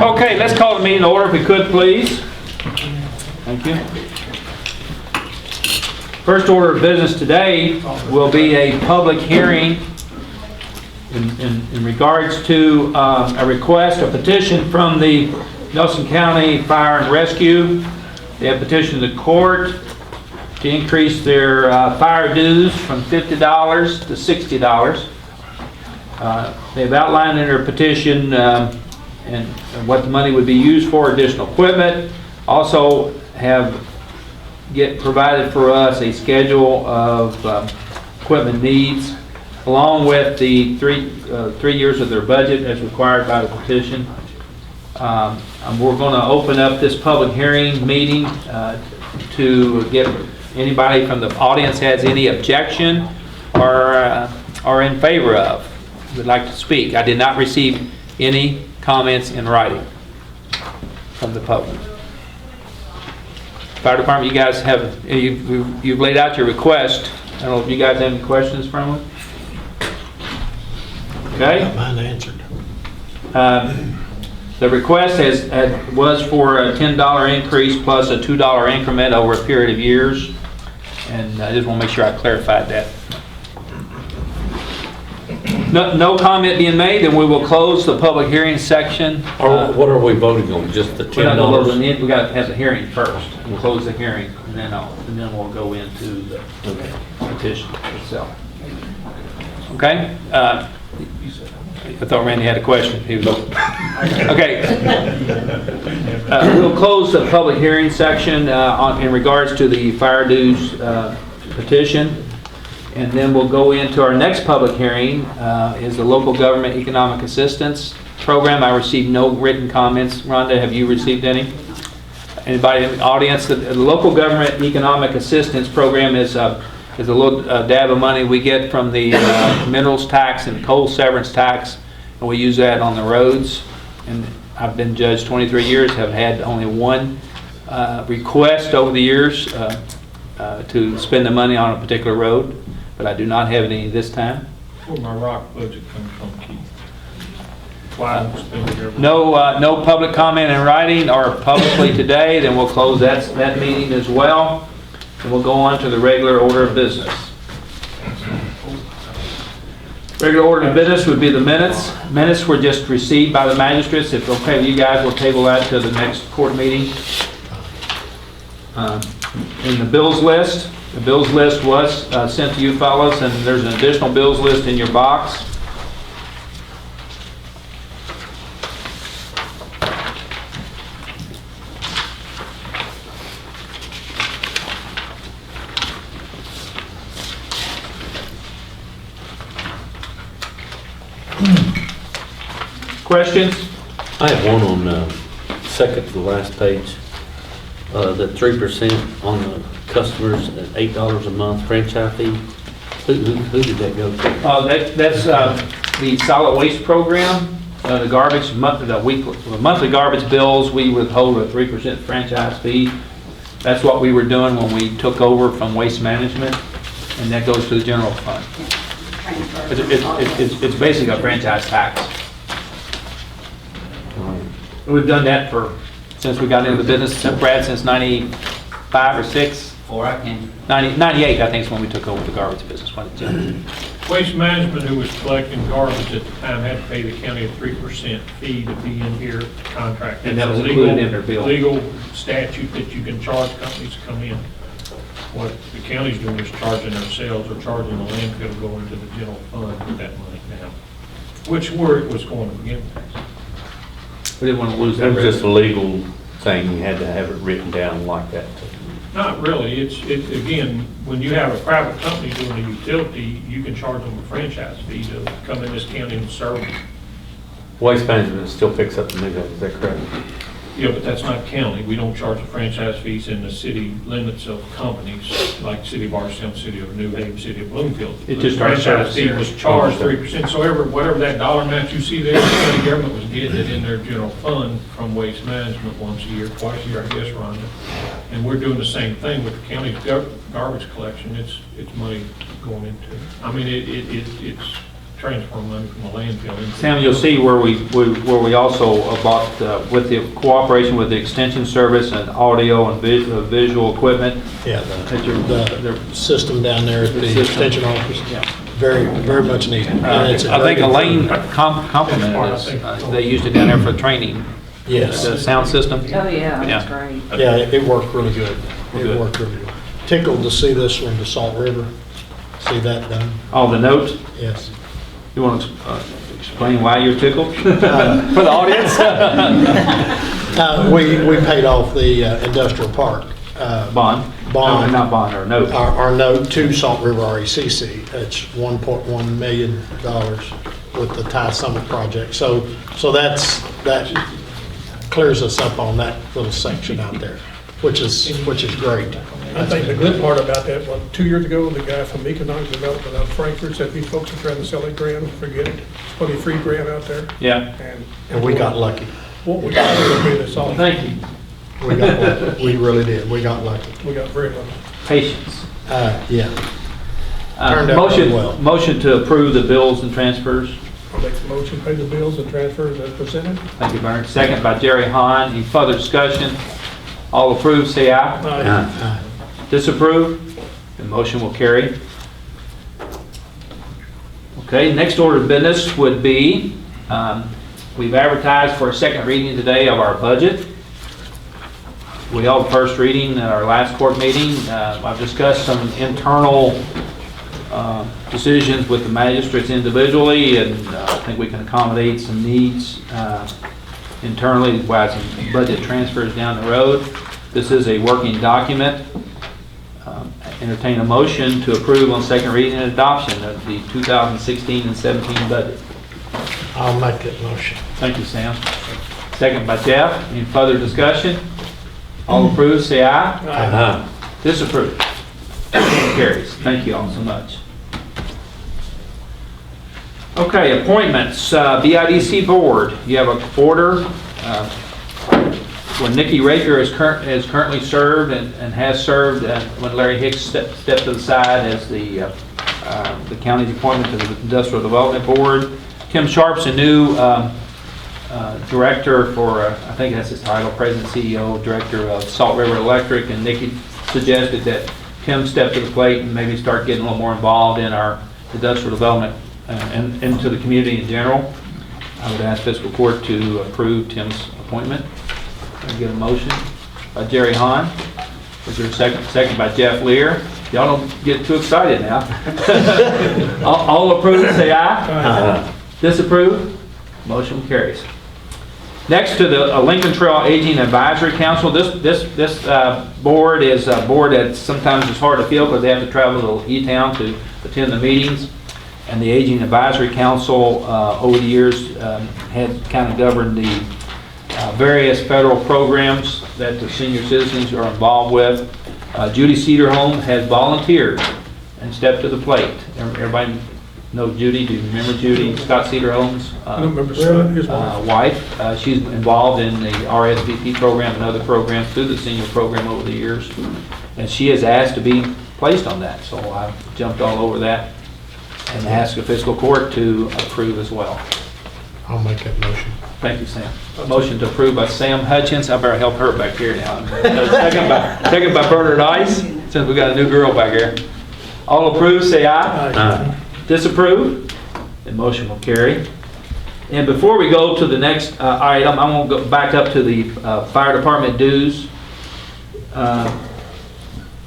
Okay, let's call the meeting to order if we could, please. Thank you. First order of business today will be a public hearing in regards to a request, a petition from the Nelson County Fire and Rescue. They have petitioned the court to increase their fire dues from $50 to $60. They've outlined in their petition and what the money would be used for, additional equipment. Also have provided for us a schedule of equipment needs, along with the three years of their budget as required by the petition. We're going to open up this public hearing meeting to get anybody from the audience has any objection or in favor of, would like to speak. I did not receive any comments in writing from the public. Fire Department, you guys have, you've laid out your request. I don't know if you guys have any questions from them. Okay. Got mine answered. The request was for a $10 increase plus a $2 increment over a period of years. And I just want to make sure I clarified that. No comment being made, then we will close the public hearing section. What are we voting on? Just the $10? We got to have the hearing first. We'll close the hearing, and then we'll go into the petition itself. Okay. I thought Randy had a question. He was okay. We'll close the public hearing section in regards to the fire dues petition. And then we'll go into our next public hearing is the Local Government Economic Assistance Program. I received no written comments. Rhonda, have you received any? Anybody in the audience? The Local Government Economic Assistance Program is a little dab of money we get from the minerals tax and coal severance tax, and we use that on the roads. And I've been judged 23 years, have had only one request over the years to spend the money on a particular road. But I do not have any this time. Where my rock budget comes from, Keith? No public comment in writing or publicly today. Then we'll close that meeting as well, and we'll go on to the regular order of business. Regular order of business would be the minutes. Minutes were just received by the magistrates. If okay with you guys, we'll table that to the next court meeting. In the bills list. The bills list was sent to you fellas, and there's an additional bills list in your box. Questions? I have one on second to the last page. The 3% on the customers at $8 a month franchise fee. Who did that go to? That's the solid waste program. The garbage monthly garbage bills, we withhold a 3% franchise fee. That's what we were doing when we took over from Waste Management, and that goes to the general fund. It's basically a franchise tax. We've done that since we got into the business, Brad, since 95 or 6? Or I can. 98, I think, is when we took over the garbage business. Waste Management, who was collecting garbage at the time, had to pay the county a 3% fee to be in here contract. And that was It's a included in their bill. Legal statute that you can charge companies to come in. What the county's doing is charging themselves or charging the landfill to go into the general fund with that money now, which where it was going to begin with. We didn't want to lose It that. was just a legal thing, you had to have it written down like that. Not really. It's again, when you have a private company doing a utility, you can charge them a franchise fee to come in this county and serve them. Waste Management still picks up the new, is that correct? Yeah, but that's not county. We don't charge the franchise fees in the city limits of companies like City of Barstown, City of New Haven, City of Bloomfield. It just The franchise fee was charged 3%. So whatever that dollar amount you see there, the county government was getting it in their general fund from Waste Management once a year, twice a year, I guess, Rhonda. And we're doing the same thing with the county's garbage collection. It's money going into it. I mean, it's transfer money from the landfill into. Sam, you'll see where we also bought, with the cooperation with the extension service and audio and visual equipment. Yeah, At your- the system down there at the system. extension office, Yeah. very, very much needed. And it's a I think great Elaine improvement. complimented us. They used it down there for training. Yes, The sound system. Oh, yeah, that's Yeah. great. yeah, it worked really good. Good. It worked really good. Tickled to see this from the Salt River, see that done, Oh, the notes. yes. You want to explain why you're tickled for the audience? We paid off the industrial park. Bond. Bond. No, not bond, or note. Our note to Salt River RECC, it's $1.1 million with the Thai Summit project. So that clears us up on that little section out there, which is great. I think the good part about that, 2 years ago, the guy from Economic Development out of Frankfurt said these folks are trying to sell a grant, forget it. It's probably a free grant out there. Yeah. And we got lucky. What we got was made us all. Thank you. We got lucky. We really did. We got lucky. We got very lucky. Patience. Yeah. Turned out Motion, well. motion to approve the bills and transfers. I'll make the motion, pay the bills and transfers as presented. Thank you, Bernard. Second by Jerry Hahn. Any further discussion? All approved, say aye. Uh, Disapprove? The motion will carry. Okay, next order of business would be, we've advertised for a second reading today of our budget. We held first reading at our last court meeting. I've discussed some internal decisions with the magistrates individually, and I think we can accommodate some needs internally while some budget transfers down the road. This is a working document. Entertain a motion to approve on second reading and adoption of the 2016 and 17 budget. I'll make that motion. Thank you, Sam. Second by Jeff. Any further discussion? All approved, say aye. Uh-huh. Disapprove. Carries. Thank you all so much. Okay, appointments. BIDC Board. You have a order when Nikki Raker is currently served and has served when Larry Hicks stepped to the side as the county's appointment to the Industrial Development Board. Tim Sharp's a new director for, I think that's his title, President CEO, Director of Salt River Electric, and Nikki suggested that Tim step to the plate and maybe start getting a little more involved in our industrial development and into the community in general. I would ask Fiscal Court to approve Tim's appointment. I get a motion by Jerry Hahn. Is there a second? Second by Jeff Lear. Y'all don't get too excited now. All approved, say aye. Uh-huh. Disapprove? Motion carries. Next to the Lincoln Trail Aging Advisory Council, this board is a board that sometimes is hard to fill because they have to travel to E-Town to attend the meetings. And the Aging Advisory Council over the years had kind of governed the various federal programs that the senior citizens are involved with. Judy Cedarholm has volunteered and stepped to the plate. Everybody know Judy? Do you remember Judy? Scott Cedarholm's I don't remember son, his wife. wife. She's involved in the RSVP program and other programs through the senior program over the years. And she has asked to be placed on that. So I jumped all over that and asked the fiscal court to approve as well. I'll make that motion. Thank you, Sam. Motion to approve by Sam Hutchins. I better help her back here now. Second by Bernard Ice, since we got a new girl back here. All approved, say aye. Uh-huh. Disapprove? The motion will carry. And before we go to the next item, I'm going to go back up to the fire department dues.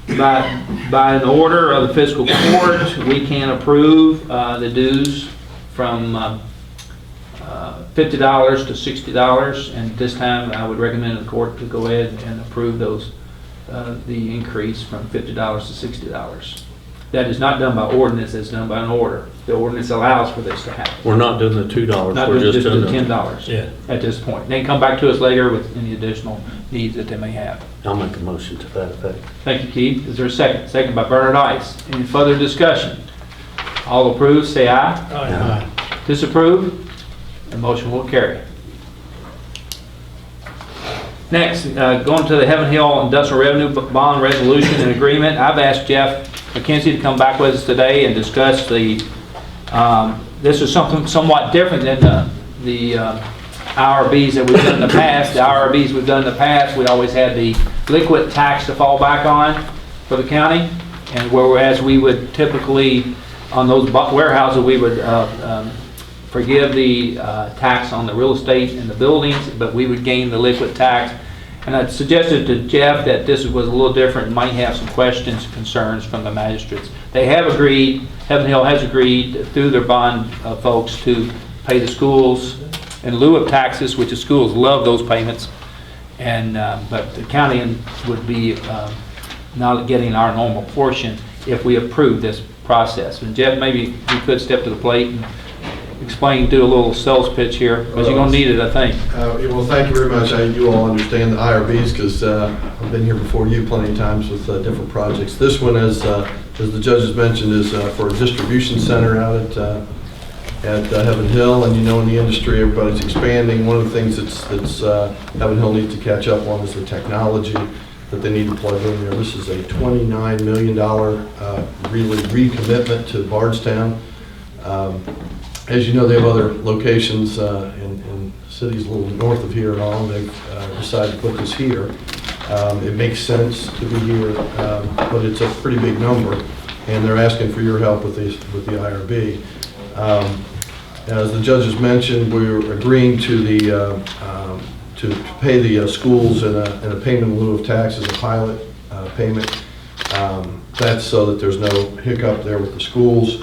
By an order of the fiscal court, we can approve the dues from $50 to $60, and this time I would recommend the court to go ahead and approve those, the increase from $50 to $60. That is not done by ordinance, it's done by an order. The ordinance allows for this to happen. We're not doing the $2, Not we're doing just just the doing the... $10 Yeah. at this point. They can come back to us later with any additional needs that they may have. I'll make a motion to that effect. Thank you, Keith. Is there a second? Second by Bernard Ice. Any further discussion? All approved, say aye. Aye. Disapprove? The motion will carry. Next, going to the Heaven Hill Industrial Revenue Bond Resolution and Agreement. I've asked Jeff McKenzie to come back with us today and discuss the This is something somewhat different than the IRBs that we've done in the past. The IRBs we've done in the past, we always had the liquid tax to fall back on for the county, and whereas we would typically, on those warehouses, we would forgive the tax on the real estate and the buildings, but we would gain the liquid tax. And I suggested to Jeff that this was a little different, might have some questions, concerns from the magistrates. They have agreed, Heaven Hill has agreed through their bond folks to pay the schools in lieu of taxes, which the schools love those payments. And but the county would be not getting our normal portion if we approve this process. And Jeff, maybe you could step to the plate and explain, do a little sales pitch here, because you're going to need it, I think. Well, thank you very much. You all understand the IRBs because I've been here before you plenty of times with different projects. This one, as the judges mentioned, is for a distribution center out at Heaven Hill. And you know, in the industry, everybody's expanding. One of the things that's Heaven Hill needs to catch up on is the technology that they need to plug in there. This is a $29 million really recommitment to Bardstown. As you know, they have other locations in cities a little north of here and all. They've decided to put this here. It makes sense to be here, but it's a pretty big number, and they're asking for your help with the IRB. As the judges mentioned, we're agreeing to pay the schools in a payment in lieu of tax as a pilot payment. That's so that there's no hiccup there with the schools.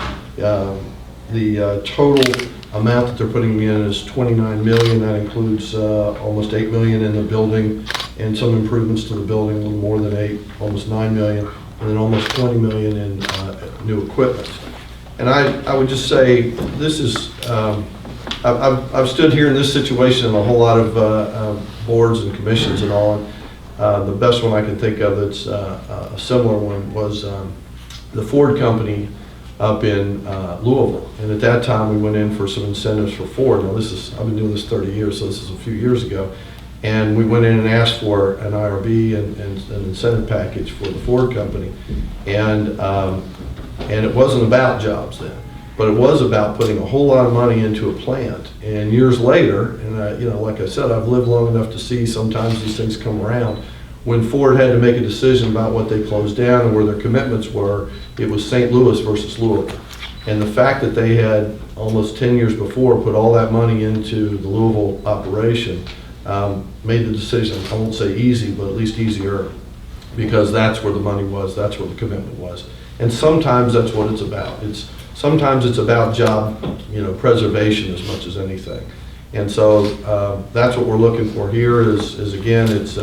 The total amount that they're putting in is $29 million. That includes almost $8 million in the building and some improvements to the building, a little more than $8, almost $9 million, and then almost $20 million in new equipment. And I would just say this is, I've stood here in this situation in a whole lot of boards and commissions and all. And the best one I can think of that's a similar one was the Ford company up in Louisville. And at that time, we went in for some incentives for Ford. Now I've been doing this 30 years, so this is a few years ago. And we went in and asked for an IRB and an incentive package for the Ford company. And it wasn't about jobs then, but it was about putting a whole lot of money into a plant. And years later, and like I said, I've lived long enough to see sometimes these things come around. When Ford had to make a decision about what they closed down and where their commitments were, it was St. Louis versus Louisville. And the fact that they had almost 10 years before put all that money into the Louisville operation made the decision, I won't say easy, but at least easier, because that's where the money was, that's where the commitment was. And sometimes that's what it's about. Sometimes it's about job preservation as much as anything. And so that's what we're looking for here is again, it's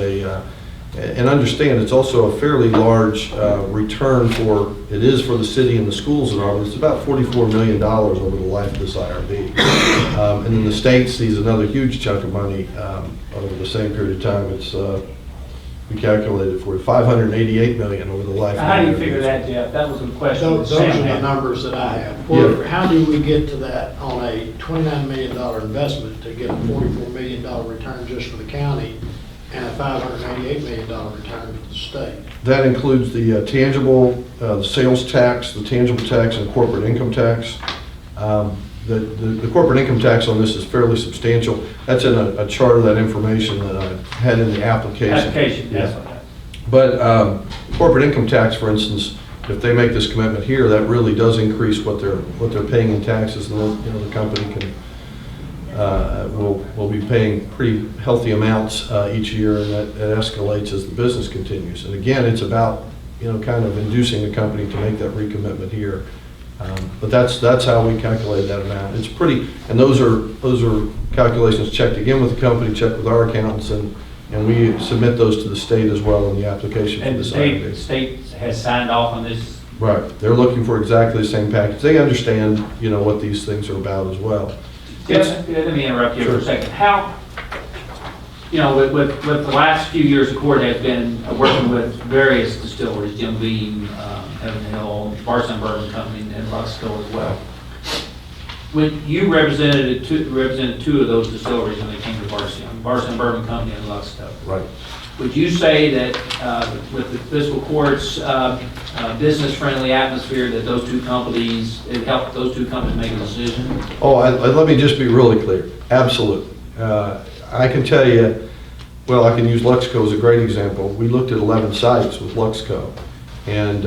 and understand it's also a fairly large return for the city and the schools and all. It's about $44 million over the life of this IRB. And then the state sees another huge chunk of money over the same period of time. It's we calculated for $588 million over the life. How do you figure that, Jeff? That was a question. Those are the numbers that I have. Well, how do we get to that on a $29 million investment to get a $44 million return just for the county and a $588 million return for the state? That includes the tangible, the sales tax, the tangible tax, and corporate income tax. The corporate income tax on this is fairly substantial. That's in a chart of that information that I had in the application. Yes. But corporate income tax, for instance, if they make this commitment here, that really does increase what they're paying in taxes, and the company can will be paying pretty healthy amounts each year, and that escalates as the business continues. And again, it's about kind of inducing the company to make that recommitment here. But that's how we calculate that amount. It's pretty, and those are calculations checked again with the company, checked with our accountants, and we submit those to the state as well in the application for this. And the state has signed off on this. Right, they're looking for exactly the same package. They understand, what these things are about as well. Yes, let me interrupt you for a second. How, with the last few years, the court has been working with various distilleries, Jim Beam, Heaven Hill, Bardstown Bourbon Company, and Rusco as well. when you represented two of those distilleries when they came to Bardstown Bourbon Company and Luxco. Right. Would you say that with the fiscal court's business-friendly atmosphere, that those two companies, it helped those two companies make a decision? Oh, let me just be really clear. Absolutely. I can tell you, well, I can use Luxco as a great example. We looked at 11 sites with Luxco and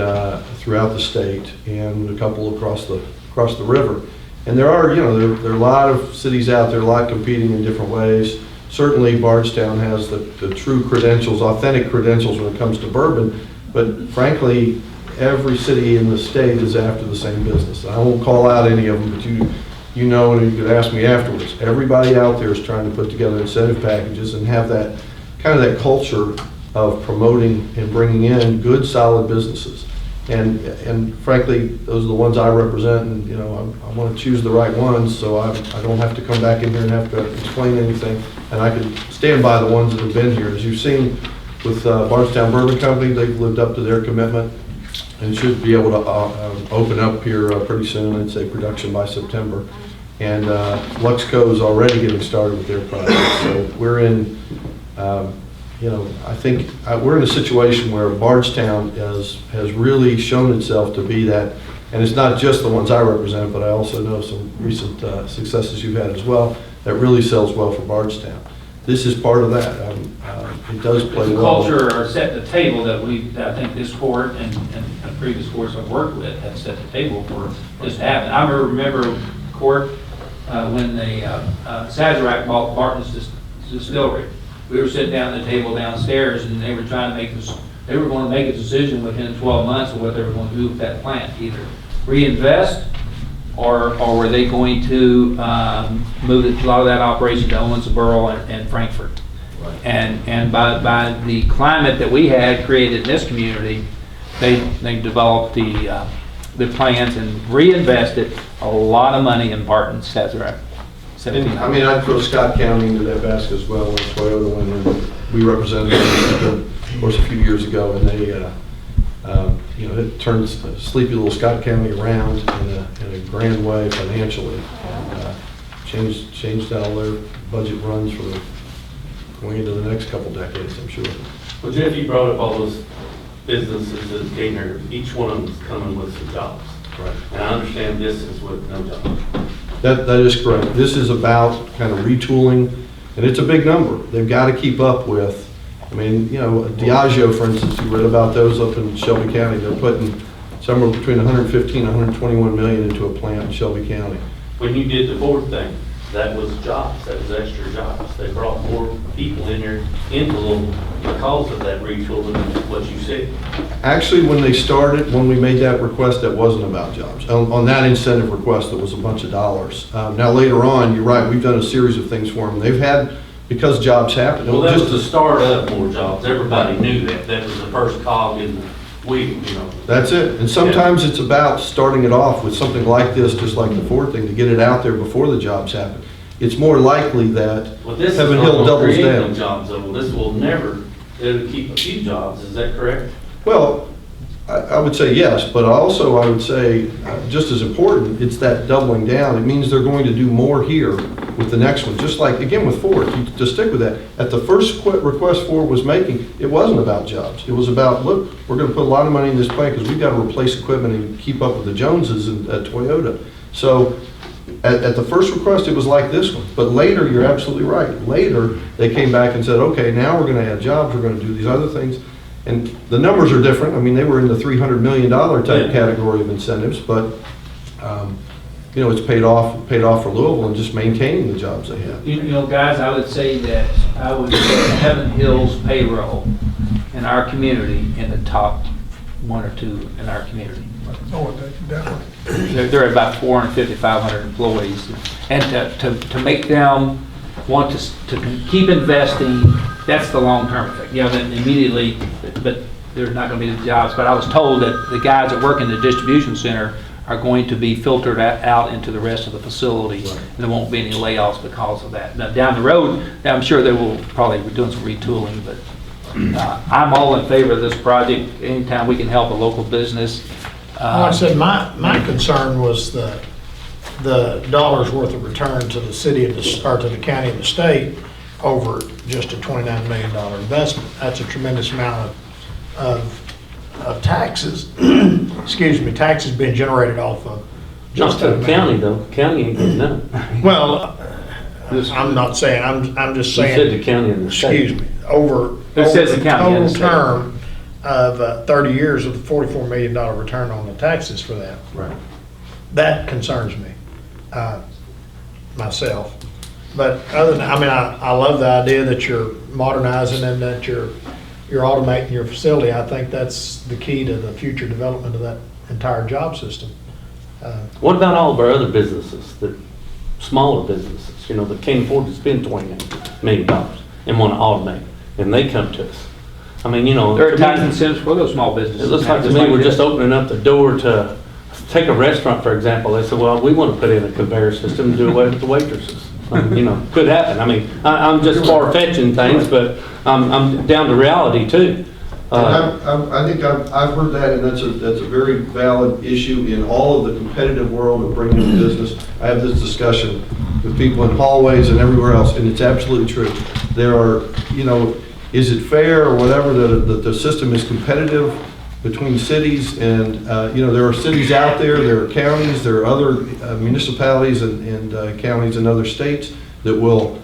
throughout the state and a couple across the river. And there are, there are a lot of cities out there, a lot competing in different ways. Certainly Bardstown has the true credentials, authentic credentials when it comes to bourbon, but frankly, every city in the state is after the same business. I won't call out any of them, but you know, and you could ask me afterwards. Everybody out there is trying to put together incentive packages and have that kind of that culture of promoting and bringing in good, solid businesses. And frankly, those are the ones I represent, and I want to choose the right ones, so I don't have to come back in here and have to explain anything, and I can stand by the ones that have been here. As you've seen with Bardstown Bourbon Company, they've lived up to their commitment and should be able to open up here pretty soon. I'd say production by September. And Luxco is already getting started with their project, so we're in. I think we're in a situation where Bardstown has really shown itself to be that, and it's not just the ones I represent, but I also know some recent successes you've had as well, that really sells well for Bardstown. This is part of that. It does play The well. culture or set the table that I think this court and previous courts I've worked with have set the table for this to happen. I remember court when the Sazerac bought Barton's distillery. We were sitting down at the table downstairs, and they were trying to make this. They were going to make a decision within 12 months of what they were going to do with that plant, either reinvest or were they going to move a lot of that operation to Owensboro and Frankfurt. Right. And by the climate that we had created in this community, they developed the plans and reinvested a lot of money in Barton's Sazerac. And, I'd throw Scott County into that basket as well when Toyota went in. We represented them, of course, a few years ago, and they, it turned sleepy little Scott County around in a grand way financially. And, changed all their budget runs for going into the next couple decades, I'm sure. Well, Jeff, you brought up all those businesses that Gainer, each one of them is coming with some jobs. Right. And I understand this is with no jobs. That is correct. This is about kind of retooling, and it's a big number. They've got to keep up with, Diageo, for instance, you read about those up in Shelby County. They're putting somewhere between 115 and 121 million into a plant in Shelby County. When you did the Ford thing, that was jobs, that was extra jobs. They brought more people in there into Louisville because of that retooling, what you said. Actually, when they started, when we made that request, that wasn't about jobs. On that incentive request, it was a bunch of dollars. Now later on, you're right, we've done a series of things for them. They've had, because jobs happen. Well, that was the start of more jobs. Everybody knew that. That was the first cog in the wheel, That's it. And sometimes it's about starting it off with something like this, just like the Ford thing, to get it out there before the jobs happen. It's more likely that Well, this is Heaven not Hill going to doubles create no down. jobs, though. This will never, it'll keep a few jobs. Is that correct? Well, I would say yes, but also I would say, just as important, it's that doubling down. It means they're going to do more here with the next one. Just like, again, with Ford, to stick with that. At the first request Ford was making, it wasn't about jobs. It was about, look, we're going to put a lot of money in this plant because we've got to replace equipment and keep up with the Joneses at Toyota. So at the first request, it was like this one. But later, you're absolutely right. Later, they came back and said, okay, now we're going to add jobs. We're going to do these other things. And the numbers are different. I mean, they were in the $300 million type category of incentives, but it's paid off for Louisville and just maintaining the jobs they have. Guys, I would say that Heaven Hill's payroll in our community in the top 1 or 2 in our community. Oh, definitely. They're at about 450, 500 employees, and to make them want to keep investing, that's the long-term effect. Then immediately, but there's not going to be the jobs. But I was told that the guys that work in the distribution center are going to be filtered out into the rest of the facility, right. And there won't be any layoffs because of that. Now, down the road, I'm sure they will probably be doing some retooling, but I'm all in favor of this project. Anytime we can help a local business. Like I said, my concern was the the dollars worth of return to the city of or to the county and the state over just a $29 million investment. That's a tremendous amount of taxes, excuse me, taxes being generated off of Not just to that the county amount. though, county ain't getting none. Well, I'm not saying, I'm just You saying. said the county and the state. Excuse me, over It says the county and the total state. term of 30 years with a $44 million return on the taxes for that. Right. That concerns me, myself. But other than, I mean, I love the idea that you're modernizing and that you're automating your facility. I think that's the key to the future development of that entire job system. What about all of our other businesses, the smaller businesses, you know, that can't afford to spend $29 million and want to automate, and they come to us? I mean, you know. There are to tax me, incentives for those small businesses. It looks like to me we're just opening up the door to, take a restaurant, for example. They said, well, we want to put in a conveyor system and do away with the waitresses. You know, could happen. I mean, I'm just far-fetching things, but I'm down to reality too. I think I've heard that, and that's a very valid issue in all of the competitive world of bringing in business. I have this discussion with people in hallways and everywhere else, and it's absolutely true. There are, you know, is it fair or whatever that the system is competitive between cities, and you know, there are cities out there are counties, there are other municipalities and counties in other states that will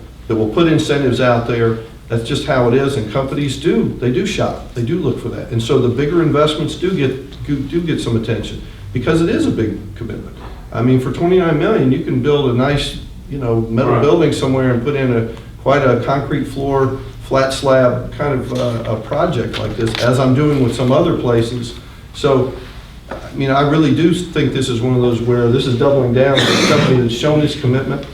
put incentives out there. That's just how it is, and companies do shop, they do look for that, and so the bigger investments do get some attention because it is a big commitment. I mean, for $29 million, you can build a nice, you know, metal building somewhere and put in quite a concrete floor, flat slab kind of a project like this, as I'm doing with some other places. So, I mean, I really do think this is one of those where this is doubling down on a company that's shown its commitment.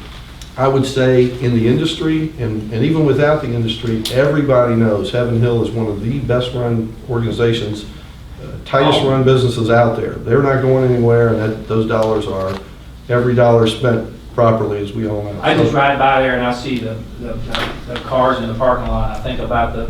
I would say in the industry, and even without the industry, everybody knows Heaven Hill is one of the best run organizations, tightest run businesses out there. They're not going anywhere, and those dollars are, every dollar spent properly, as we all know. I just ride by there and I see the cars in the parking lot. I think about the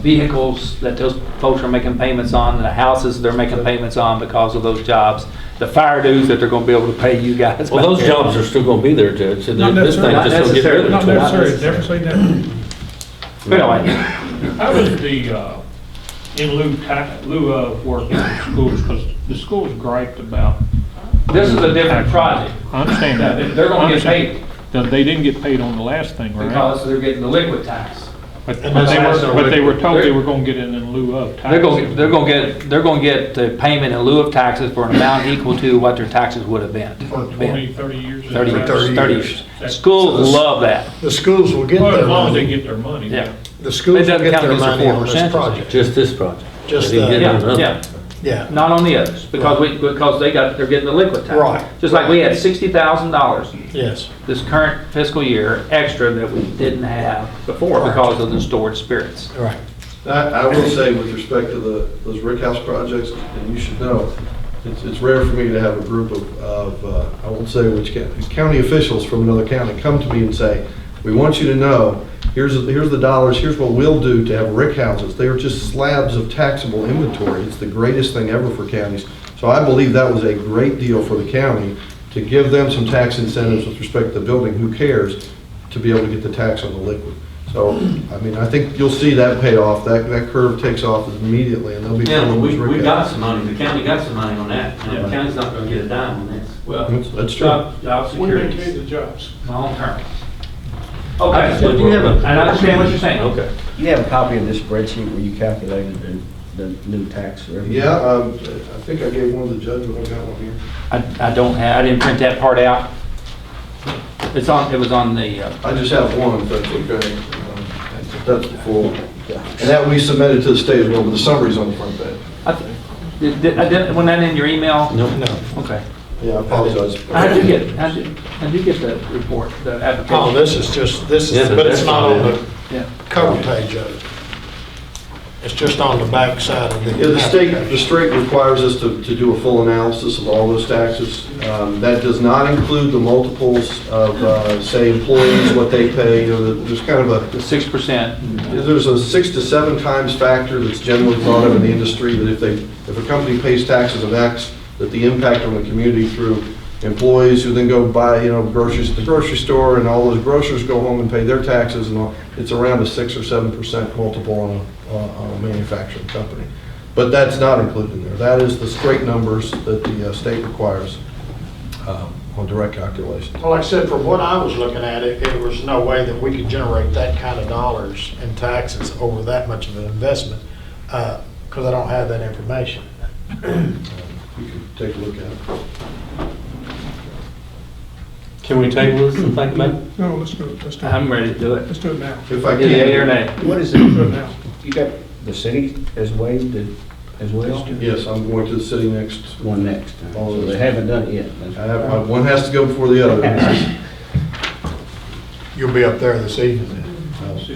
vehicles that those folks are making payments on, the houses they're making payments on because of those jobs, the fire dues that they're going to be able to pay you guys. Well, those jobs are still going to be there, Judge. So Not this thing necessarily. just going to get rid of Not it. necessarily, never say that. But anyway, How does the, in lieu of work in the schools, because the schools griped about. this is a different project. I understand that. They're going to get paid They didn't get paid on the last thing, right? because they're getting the liquid tax. But that's they were told they were going to get it in lieu of taxes. They're going to get the payment in lieu of taxes for an amount equal to what their taxes would have been. For 20, 30 years? 30 Is that years. right? 30 years. Schools love that. The schools will get Well, their as long as they money. get their money. Yeah. The schools It will doesn't get count their against money their on this 4%, project. Just this project. Just They didn't get Yeah, another. yeah. Yeah, Not on the others, because they're getting the liquid tax. Right. Just like we had $60,000 yes. this current fiscal year extra that we didn't have before because of the stored spirits. Right. I will say with respect to those Rick House projects, and you should know, it's rare for me to have a group of I won't say which county officials from another county come to me and say, we want you to know, here's the dollars, here's what we'll do to have Rick houses. They are just slabs of taxable inventory. It's the greatest thing ever for counties. So I believe that was a great deal for the county to give them some tax incentives with respect to the building. Who cares, to be able to get the tax on the liquid. So, I mean, I think you'll see that pay off. That curve takes off immediately, and they'll be Yeah, filling we those Rick we got houses. some money. The county got some money on that. You know, the county's not going to get a dime on this. Well, That's true. job We maintain security, the jobs. long term. I Okay, just so look do you have for- and I understand what you're saying. Okay. You have a copy of this spreadsheet where you calculated the new tax revenue? Yeah, I think I gave one to the judge when I got one here. I didn't print that part out. It was on the, I just have one, if that's okay. That's the full. And that we submitted to the state as well, but the summary's on the front page. wasn't that in your email? Nope. No. Okay. Yeah, I apologize. I did get the report, the application. Oh, this is, Yeah, but it's that's not on on the Yeah. cover page of it. It's just on the back side of the. Yeah, the state requires us to do a full analysis of all those taxes. That does not include the multiples of, say, employees, what they pay. You know, there's kind of The 6%. there's a 6 to 7 times factor that's generally thought of in the industry, that if a company pays taxes of X, that the impact on the community through employees who then go buy, groceries at the grocery store, and all those grocers go home and pay their taxes, and all. It's around a 6 or 7% multiple on a manufacturing company. But that's not included in there. That is the straight numbers that the state requires on direct calculation. Well, like I said, from what I was looking at, it was no way that we could generate that kind of dollars in taxes over that much of an investment, because I don't have that information. You can take a look at it. Can we table this and think about it? No, let's do it, let's do it. I'm ready to do it. Let's do it now. If I Either yea or can, nay. What is Do it it, now. you got, the city has waived it as well? yes, I'm going to the city next. One next time, so they haven't done it yet. One has to go before the other. You'll be up there this evening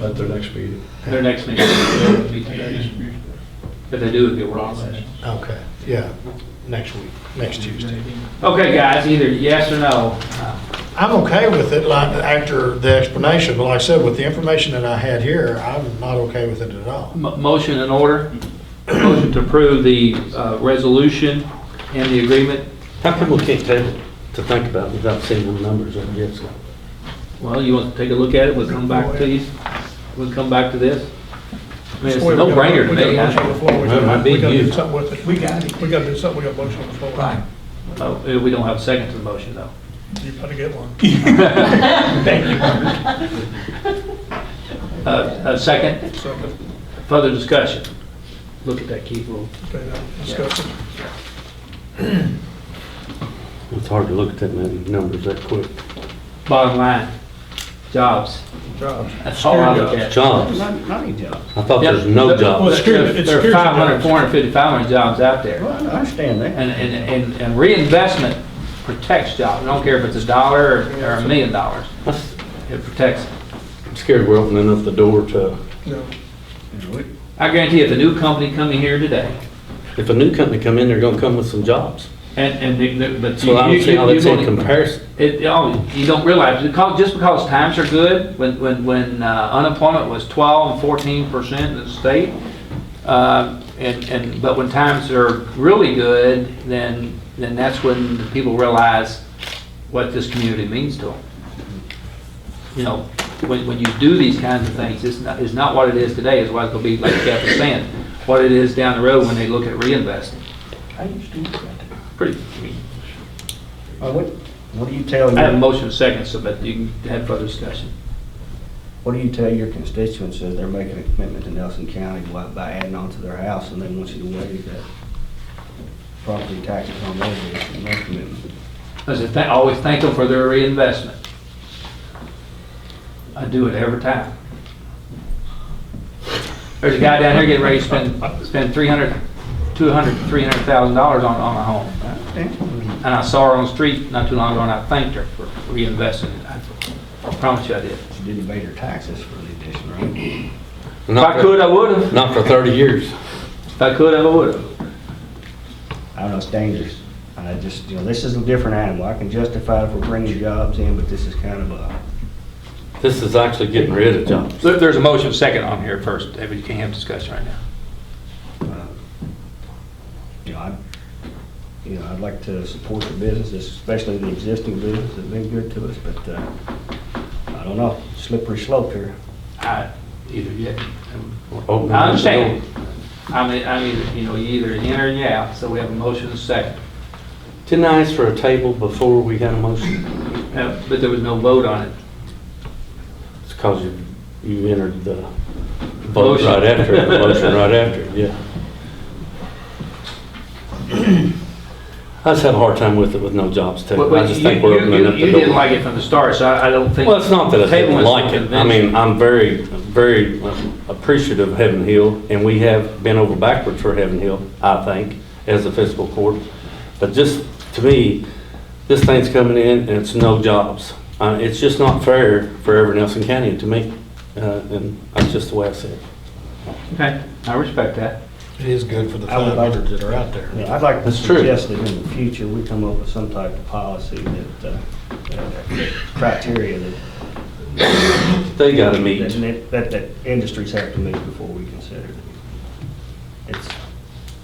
At their next meeting. Their next meeting will be today. If they do, it'll be work session. then. Okay, yeah, next week, next Tuesday. Okay, guys, either yes or no. I'm okay with it, like, after the explanation, but like I said, with the information that I had here, I'm not okay with it at all. Motion in order. Motion to approve the resolution and the agreement. How come we can't table it to think about it without seeing the numbers of it? Well, you want to take a look at it? We'll come back to you. We'll come back to this. I mean, it's a We got- no-brainer to we got a me. motion on the floor. We Well, it might be gotta do you. something with it. We got it. We gotta do something, we got a motion on the floor. Right. Oh, we don't have a second to the motion, though. You better get one. A second, So, further discussion. Look at that, Keith. We'll- okay, now, discuss it. It's hard to look at that many numbers that quick. Bottom line, jobs. Jobs. That's all I look at. Jobs. Not any job. I thought Yep. there's no Well, jobs. security- it's There are security 500, jobs. 450, 500 jobs out there. Well, I understand that. And reinvestment protects jobs. I don't care if it's $1 or $1 million. It protects it. I'm scared we're opening up the door to, No. I guarantee if a new company coming here today, if a new company come in, they're gonna come with some jobs. but So I don't see how that's in comparison. You don't realize, just because times are good, when unemployment was 12 and 14% in the state, but when times are really good, then that's when the people realize what this community means to them. You know, when you do these kinds of things, it's not what it is today, it's what it'll be, like Jeff was saying, what it is down the road when they look at reinvesting. I used to do that. Pretty, What do you tell I have a your, motion second, so but you can have further discussion. what do you tell your constituents as they're making a commitment to Nelson County by adding on to their house and they want you to waive that property taxes on their commitment? I said, always thank them for their reinvestment. I do it every time. There's a guy down here getting ready to spend $200,000 to $300,000 on a home. And I saw her on the street not too long ago, and I thanked her for reinvesting it. I promise you I did. She didn't pay her taxes for the addition, right? If I could, I would have. Not for 30 years. If I could, I would have. I don't know, it's dangerous. I just, this is a different animal. I can justify if we're bringing jobs in, but this is kind of a, This is actually getting rid of jobs. There's a motion second on here first, David, you can't have discussion right now. I'd like to support the businesses, especially the existing businesses that have been good to us, but I don't know, slippery slope here. Either yet. Open I understand. the door. You either in or you out, so we have a motion and a second. Didn't I ask for a table before we got a motion? But there was no vote on it. It's because you entered the vote Motion. right after it, the motion right after it, yeah. I just have a hard time with it with no jobs too. But I just think we're opening up the door. You didn't like it from the start, so I don't think. Well, it's not that I didn't tabling like it. I convention. mean, I'm very, very appreciative of Heaven Hill, and we have been over backwards for Heaven Hill, I think, as a fiscal court. But just, to me, this thing's coming in and it's no jobs. It's just not fair for every Nelson County to me, and that's just the way I see it. Okay, I respect that. It is good for the I would like- 500 that are out there. I'd like to That's true. suggest that in the future, we come up with some type of policy that, criteria They gotta meet. that industries have to meet before we consider it.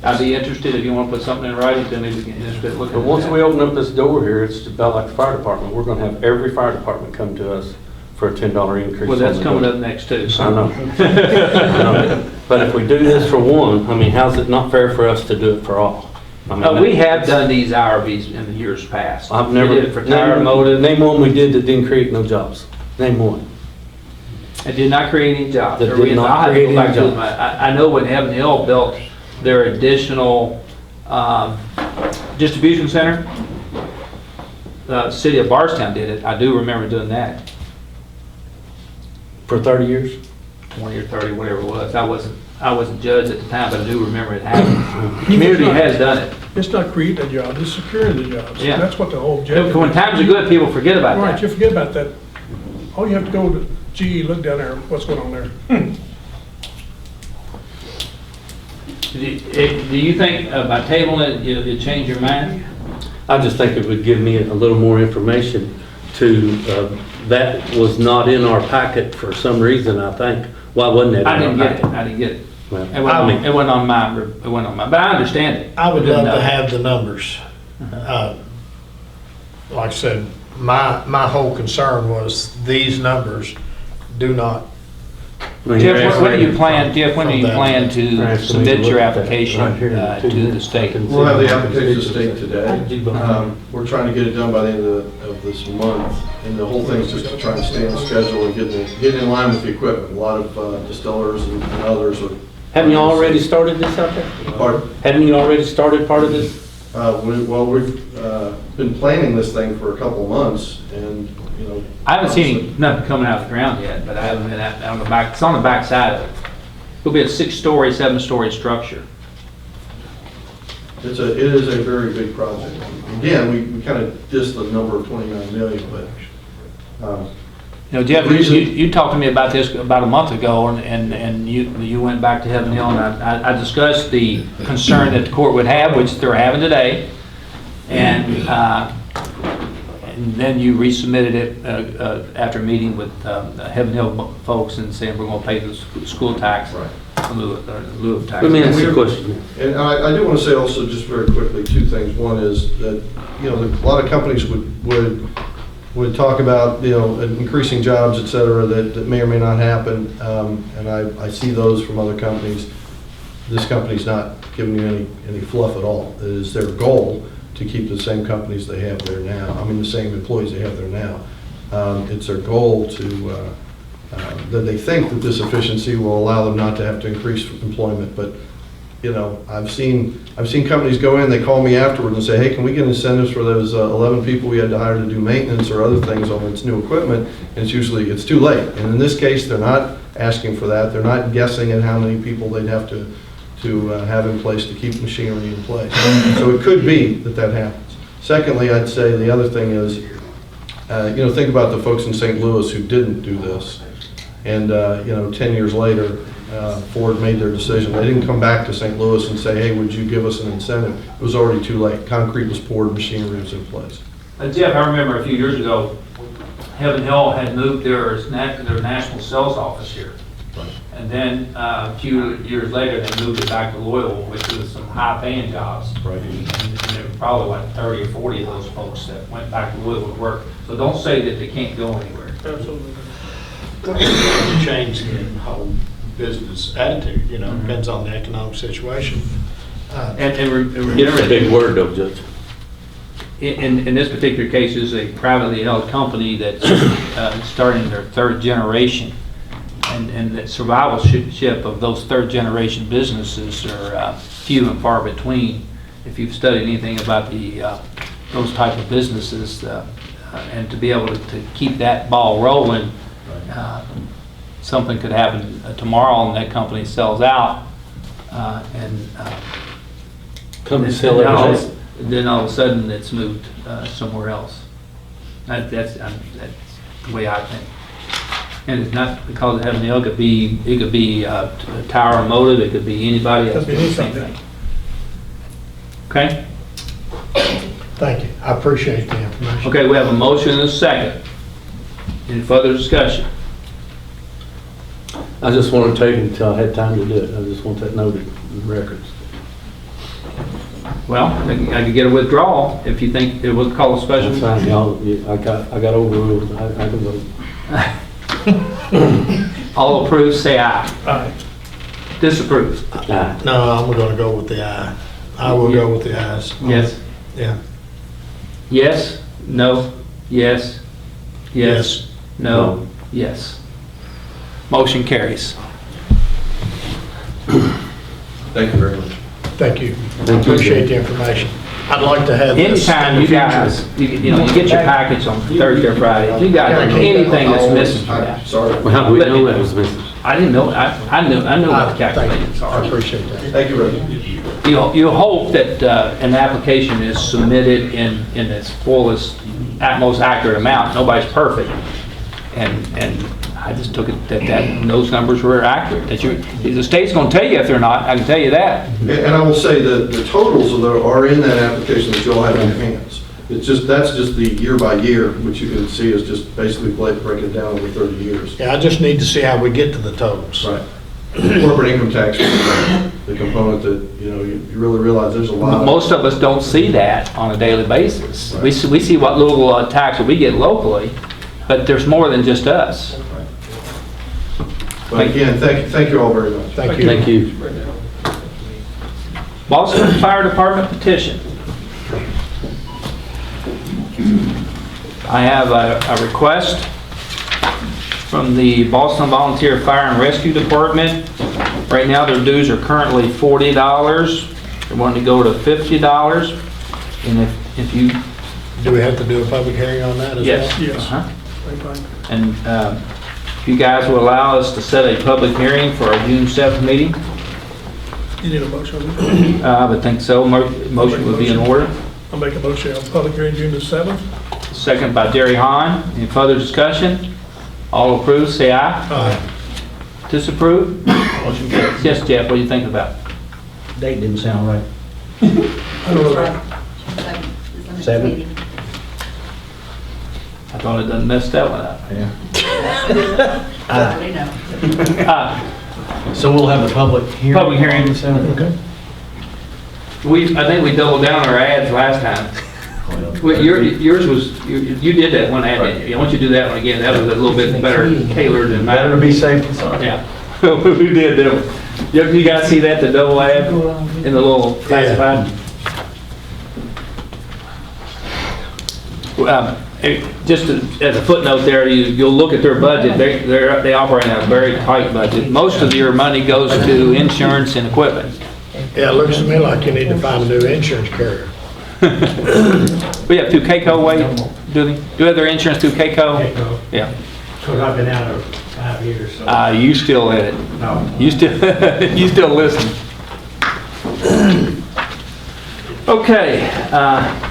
I'd be interested, if you want to put something in writing, then maybe we can just look at But once we open up this door here, it's about like the fire department. We're gonna have every fire department come to us for a $10 increase. Well, that's on the coming door. up next too, so. I know. I know. But if we do this for one, I mean, how's it not fair for us to do it for all? I mean, We have done these IRBs in the years past. I've We never, did it for tire motive. name one we did that didn't create no jobs. Name one. It did not create any jobs. That did not I'll have to create go back any to them. jobs. I know when Heaven Hill built their additional distribution center, the city of Barstown did it. I do remember doing that, For 30 years? 20 or 30, whatever it was. I wasn't judged at the time, but I do remember it happening. The community has done it. It's not creating a job, it's securing the jobs. Yeah. That's what the whole objective. When times are good, people forget about Right, that. you forget about that. All you have to go to, gee, look down there, what's going on there? Do you think by tabling it, you'll change your mind? I just think it would give me a little more information to, that was not in our packet for some reason, I think. Why wasn't it in our I didn't get it, packet? I didn't get it. Well, It wasn't, it wasn't on my, but I understand it. I would Didn't love to know. have the numbers. Like I said, my whole concern was these numbers do not, I mean, Jeff, when do you plan, Jeff, when do you From that. plan Right, to so submit we your look at that application right here in to the state? We'll have the application to state today. We're trying to get it done by the end of this month, and the whole thing's just to try and stay on schedule and get in line with the equipment. A lot of distillers and others are. Haven't you already started this out there? Pardon? Hadn't you already started part of this? We've been planning this thing for a couple of months, and, you know. I haven't seen nothing coming out of the ground yet, but I haven't been out on the back, it's on the back side of it. It'll be a 6-story, 7-story structure. It is a very big project. Again, we kind of dissed the number of 29 million, but, You know, Jeff, you talked to me about this about a month ago, and you went back to Heaven Hill, and I discussed the concern that the court would have, which they're having today, and then you resubmitted it after a meeting with Heaven Hill folks and saying we're going to pay the school tax in lieu of tax. Let me ask you a question. and I do want to say also, just very quickly, two things. One is that, you know, a lot of companies would talk about, you know, increasing jobs, et cetera, that may or may not happen, and I see those from other companies. This company's not giving you any fluff at all. It is their goal to keep the same companies they have there now, the same employees they have there now. It's their goal to, that they think that this efficiency will allow them not to have to increase employment, but, you know, I've seen companies go in, they call me afterward and say, hey, can we get incentives for those 11 people we had to hire to do maintenance or other things on its new equipment? And it's too late. And in this case, they're not asking for that. They're not guessing at how many people they'd have to have in place to keep machinery in place. So it could be that happens. Secondly, I'd say the other thing is, you know, think about the folks in St. Louis who didn't do this. And, you know, 10 years later, Ford made their decision. They didn't come back to St. Louis and say, hey, would you give us an incentive? It was already too late. Concrete was poured, machinery was in place. Jeff, I remember a few years ago, Heaven Hill had moved their national sales office here. And then a few years later, they moved it back to Louisville, which was some high-paying jobs. Right. And there were probably like 30 or 40 of those folks that went back to Louisville to work. So don't say that they can't go anywhere. Absolutely. change the whole business attitude, you know, depends on the economic situation. And It's a big word though, Judge. in this particular case, is a privately held company that's starting their 3rd generation. And the survivalship of those 3rd generation businesses are few and far between. If you've studied anything about those type of businesses, and to be able to keep that ball rolling, something could happen tomorrow and that company sells out, and Come and sell everything. then all of a sudden it's moved somewhere else. That's the way I think. And it's not because of Heaven Hill. It could be Tower Motive. It could be anybody else. Could be Same anything. thing. Okay. Thank you, I appreciate the information. Okay. We have a motion and a second. Any further discussion? I just want to take it until I had time to do it. I just want that noted in the records. Well, I could get a withdrawal if you think it was called a special. That's fine, y'all, I got overruled, I can vote. All approved, say aye. Aye. Disapprove. Aye. No, I'm gonna go with the aye. I will go with the ayes. Yes. Yeah. Yes, no, yes, yes, no, yes. Motion carries. Thank you very much. Thank you. Thank you. Appreciate the information. I'd like to have this. Anytime in you the future. guys, you know, you get your package on Thursday or Friday, if you guys, anything that's missing from that. Sorry. Well, we know that was missing. I didn't know, I know what the Thank you. calculations I are. appreciate that. Thank you, Reggie. You hope that an application is submitted in its fullest, most accurate amount. Nobody's perfect. And I just took it that those numbers were accurate. That the state's gonna tell you if they're not, I can tell you that. And I will say that the totals are in that application that you'll have in your hands. It's just, that's just the year by year, which you can see is just basically breaking it down over 30 years. Yeah, I just need to see how we get to the totals. Right. Corporate income tax is the component that, you know, you really realize there's a lot. Most of us don't see that on a daily basis. We see what little tax that we get locally, but there's more than just us. But again, thank you all very much. Thank you. Thank you. Boston Fire Department petition. I have a request from the Boston Volunteer Fire and Rescue Department. Right now, their dues are currently $40. They want to go to $50. And if you... Do we have to do a public hearing on that as well? Yes. Yes. Uh-huh. Fine. And if you guys will allow us to set a public hearing for our June 7th meeting, You need a motion? I would think so. Motion would be in order. I'll make a motion on public hearing June the 7th. Second by Jerry Hahn. Any further discussion? All approved, say aye. Aye. Disapprove? Motion carries. Yes, Jeff, what do you think about it? Date didn't sound right. I don't know that. 7? I thought it done messed that one up. Yeah. So we'll have a public hearing? Public hearing. on the 7th? Okay. I think we doubled down our ads last time. Well, yours was, you did that one ad, didn't you? Once you do that one again, that was a little bit better tailored than Better to mine. be safe than sorry. Yeah, we did, didn't we? You guys see that, the double ad in the little classified? Just as a footnote there, you'll look at their budget, they operate in a very tight budget. Most of your money goes to insurance and equipment. Yeah, it looks to me like you need to find a new insurance carrier. We have through KCO, Wade, do they? Do you have their insurance through KCO? Yeah. Because I've been out of 5 years, so. You still in it. No. You still listen. Okay,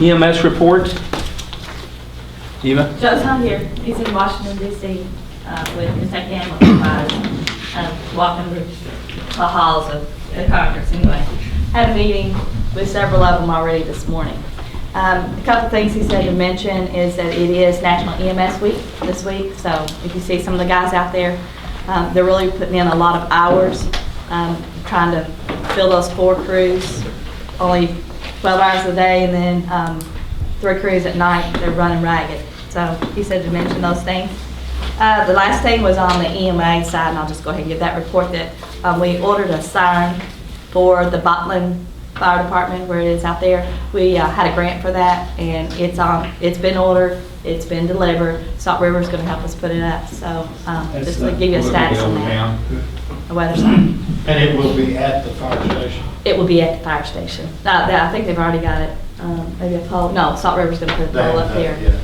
EMS report. Eva? Joe's not here. He's in Washington DC with Kentucky Ambulance Providers, walking the halls of the Congress. Anyway, had a meeting with several of them already this morning. A couple things he said to mention is that it is National EMS Week this week. So if you see some of the guys out there, they're really putting in a lot of hours trying to fill those 4 crews, only 12 hours a day, and then 3 crews at night. They're running ragged. So he said to mention those things. The last thing was on the EMA side, and I'll just go ahead and give that report that we ordered a siren for the Botland Fire Department where it is out there. We had a grant for that, and it's been ordered, it's been delivered. Salt River's going to help us put it up. So just to give you a status on that. A weather siren. And it will be at the fire station? It will be at the fire station. I think they've already got it. Maybe a pole. No, Salt River's going to put a pole up there. Yeah.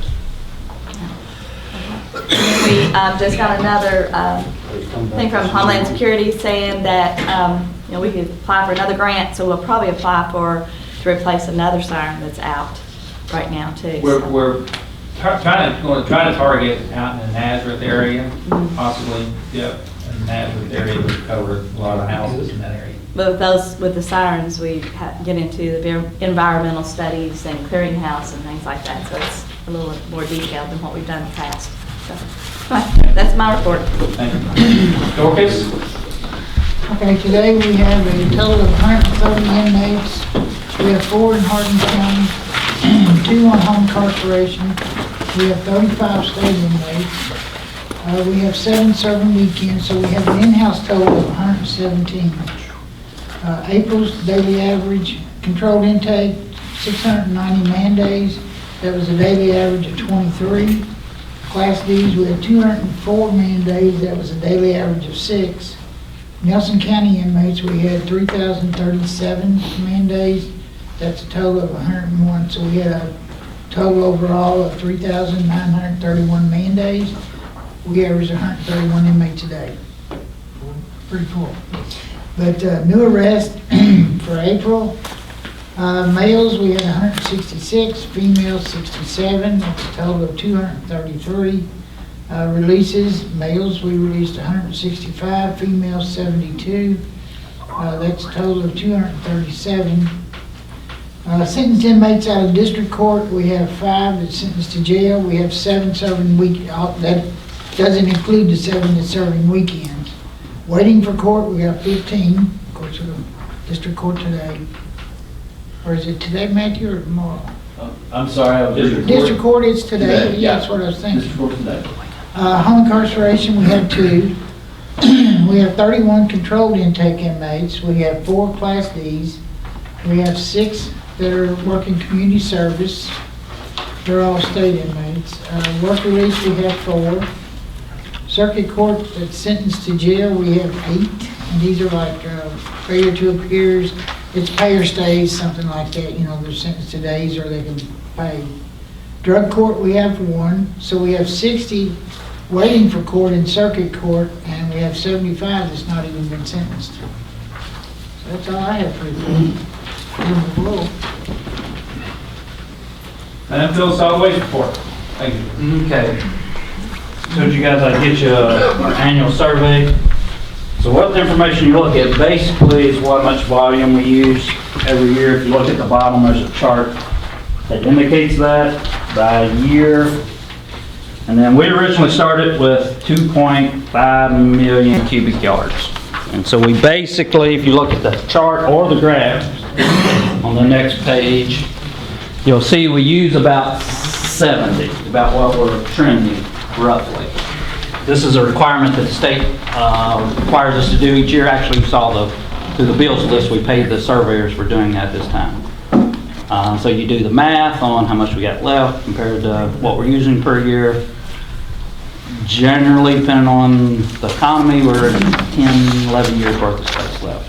We just got another thing from Homeland Security saying that we could apply for another grant, so we'll probably apply to replace another siren that's out right now too. We're trying to target out in the Nazareth area, possibly. Yep, in the Nazareth area, we cover a lot of houses in that area. But with the sirens, we get into the environmental studies and clearinghouse and things like that, so it's a little more detailed than what we've done in the past. So, that's my report. Thank you. Dorcas? Okay, today we have a total of 130 inmates We have 4 in Hardin County, 2 on home incarceration. We have 35 state inmates. We have 7 serving weekends, so we have an in-house total of 117. April's daily average controlled intake, 690 man days. That was a daily average of 23. Class Ds, we had 204 man days. That was a daily average of 6. Nelson County inmates, we had 3,037 man days. That's a total of 101. So we had a total overall of 3,931 man days. We average 131 inmates a day. Pretty full. But new arrest for April, males we had 166, females 67, that's a total of 233. Releases, males we released 165, females 72, that's a total of 237. Sentenced inmates out of district court, we have 5 that's sentenced to jail, we have 7 serving that doesn't include the 7 that's serving weekends. Waiting for court, we got 15, of course, the district court today. Or is it today, Matthew, or tomorrow? I'm sorry, District court is today, Today, yeah, that's yeah. what I was thinking. District Court today. Home incarceration, we have 2. We have 31 controlled intake inmates. We have 4 Class Ds. We have 6 that are working community service. They're all state inmates. Work release, we have 4. Circuit court that's sentenced to jail, we have 8. And these are like failure to appears, it's pay or stays, something like that. You know, they're sentenced to days or they can pay. Drug court, we have 1. So we have 60 waiting for court in circuit court, and we have 75 that's not even been sentenced. So that's all I have for you. Landfill solid waste report. Thank you. Okay. So you guys, I get you our annual survey. So what the information you look at basically is what much volume we use every year. If you look at the bottom, there's a chart that indicates that by year. And then we originally started with 2.5 million cubic yards. And so we basically, if you look at the chart or the graph on the next page, you'll see we use about 70, about what we're trending roughly. This is a requirement that the state requires us to do each year. Actually, you saw through the bills list, we paid the surveyors for doing that this time. So you do the math on how much we got left compared to what we're using per year. Generally, depending on the economy, we're at 10, 11 years worth of space left.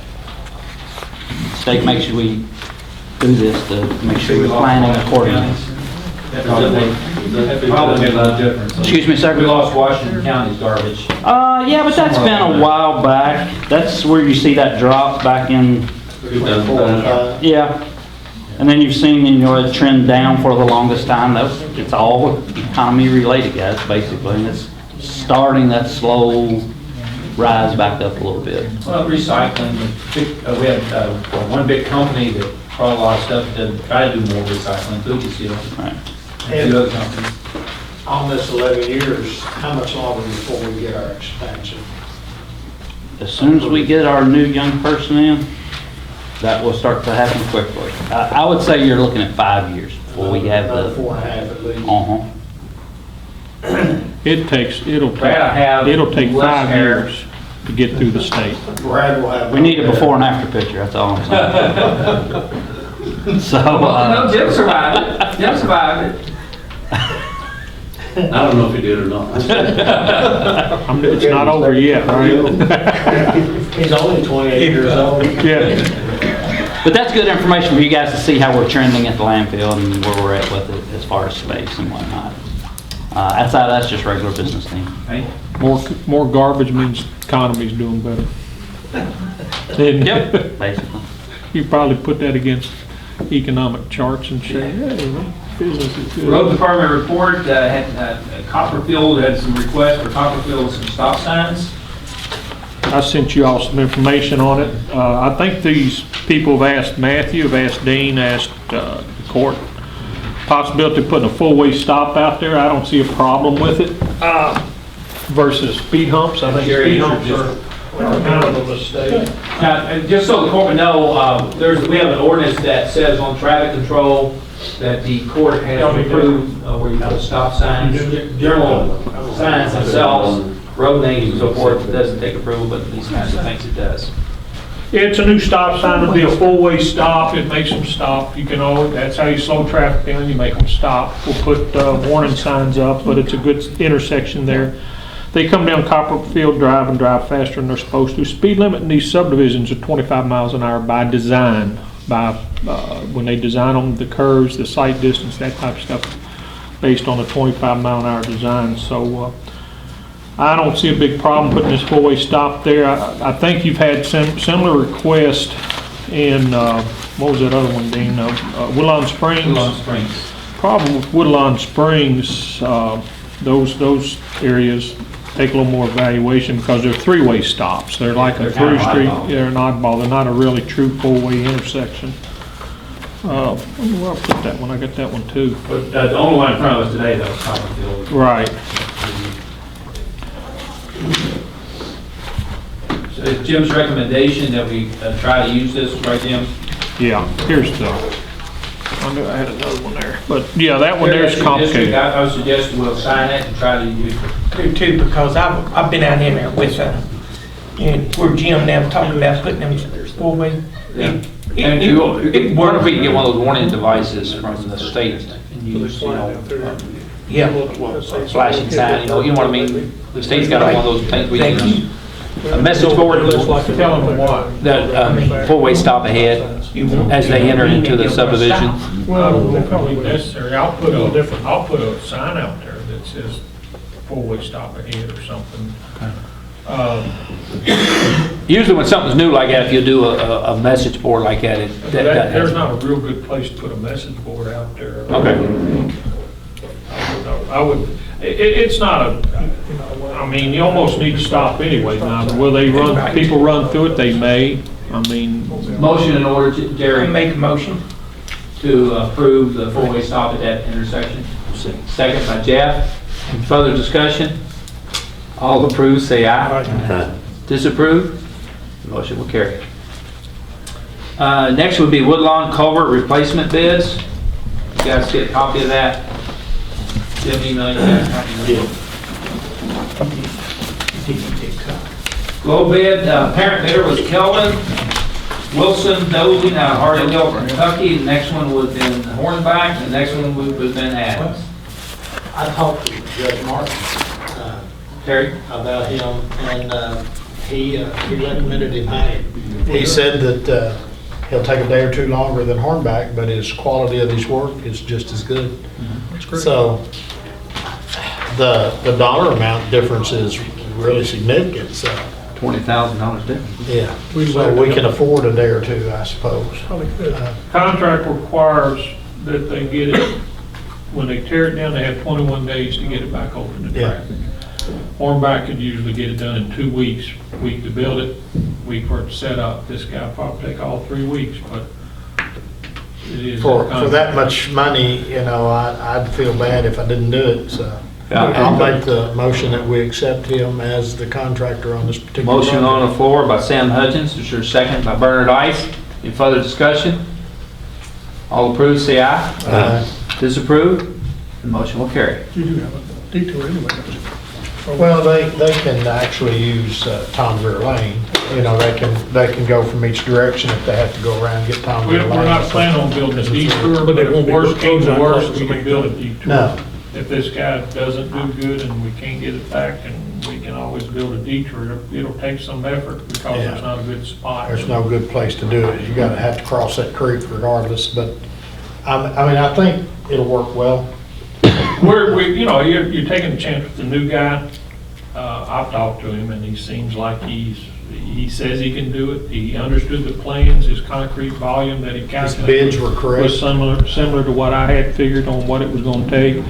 The state makes sure we do this to make sure we're planning accordingly. Probably made a lot of difference. Excuse me, sir? We lost Washington County's garbage. Yeah, but that's been a while back. That's where you see that drop back in, yeah. And then you've seen, you know, a trend down for the longest time. It's all economy related, guys, basically. And it's starting that slow rise back up a little bit. Well, recycling, we had one big company that brought a lot of stuff to try to do more recycling, Fiscal. Right. And 2 other companies. On this 11 years, how much longer before we get our expansion? As soon as we get our new young person in, that will start to happen quickly. I would say you're looking at 5 years before we have the. 4.5 at least. It'll take 5 years to get through the state. Brad will have. We need a before and after picture, that's all I'm saying. So, No, Jim survived it. Jim survived it. I don't know if he did or not. It's not over yet, right? He's only 28 years old. Yeah. but that's good information for you guys to see how we're trending at the landfill and where we're at with it as far as space and whatnot. Outside of that's just regular business thing. More garbage means economy's doing better. Yep, basically. You probably put that against economic charts and say, hey, business is good. Road Department report, Copperfield had some requests for Copperfield with some stop signs. I sent you all some information on it. I think these people have asked Matthew, have asked Dean, asked the court, possibility of putting a full-way stop out there. I don't see a problem with it. Versus speed humps, I think speed humps Kind of a mistake. Now, and just so the court would know, we have an ordinance that says on traffic control that the court has to approve where you put stop signs, general signs themselves, road names and so forth, it doesn't take approval, but these kinds of things it does. It's a new stop sign, it'll be a four-way stop, it makes them stop, you can always, that's how you slow traffic down, you make them stop. We'll put warning signs up, but it's a good intersection there. They come down Copperfield Drive and drive faster than they're supposed to. Speed limit in these subdivisions are 25 miles an hour by design, when they design them, the curves, the sight distance, that type of stuff, based on a 25 mile an hour design. So I don't see a big problem putting this four-way stop there. I think you've had similar requests in, what was that other one, Dean? Woodlawn Springs? Woodlawn Springs. Problem with Woodlawn Springs, those areas take a little more evaluation because they're three-way stops. They're like a through street, they're an oddball. They're not a really true four-way intersection. Where do I put that one? I got that one too. But the only one in front of us today, though, is Copperfield. Right. So it's Jim's recommendation that we try to use this, right, Jim? Yeah, here's the, I knew I had another one there. But yeah, that one there is complicated. I would suggest we'll sign it and try to use it. Do too, because I've been out in there with, and where Jim now talking about putting them four-way. Yeah. And if wonder if we can get one of those warning devices from the state and use, Yeah. flashing sign, you know what I mean? The state's got one of those things we can, a message board Tell them what. that, four-way stop ahead as they enter into the subdivision. Well, they're probably necessary. I'll put a sign out there that says four-way stop ahead or something. Usually when something's new like that, if you do a message board like that, There's not a real good place to put a message board out there. Okay. I would, it's not a, I mean, you almost need to stop anyway now. Will they run, people run through it, they may. I mean, Motion in order, I Jerry, make a motion. to approve the four-way stop at that intersection. Second by Jeff. Further discussion? All approve, say aye. Disapprove? Motion will carry. Next would be Woodlawn Culvert replacement bids. You guys get a copy of that? Jim, email you that? Low bid, parent bidder was Kelvin Wilson Dozy, out of Hardin Hill, Kentucky. The next one was in Hornback, the next one would have been Adams. I talked to Judge Martin Terry? about him, and he recommended him high. He said that he'll take a day or two longer than Hornback, but his quality of his work is just as good. So the dollar amount difference is really significant, so. $20,000 difference. Yeah, so we can afford a day or two, I suppose. contract requires that they get it, when they tear it down, they have 21 days to get it back open to Yeah. traffic. Hornback could usually get it done in 2 weeks, week to build it, week for it to set up. This guy will probably take all 3 weeks, but it is. For that much money, you know, I'd feel bad if I didn't do it, so. I'll make the motion that we accept him as the contractor on this particular project. Motion on the floor by Sam Hudgens, is there a second by Bernard Ice? Any further discussion? All approved, say aye. Aye. Disapprove? The motion will carry. You do have a detour anyway, don't you? Well, they can actually use Tom Greer Lane. You know, they can go from each direction if they have to go around and get Tom Greer We're Lane. not planning on building a detour, but if worst came to worst, we could build a detour. No. If this guy doesn't do good and we can't get it back, and we can always build a detour, it'll take some effort because Yeah. there's not a good spot. There's no good place to do it. You gotta have to cross that creek regardless, but I mean, I think it'll work well. You're taking a chance with the new guy. I've talked to him and he seems like he says he can do it. He understood the plans, his concrete volume that he His calculated. bids were correct. Was similar to what I had figured on what it was gonna take.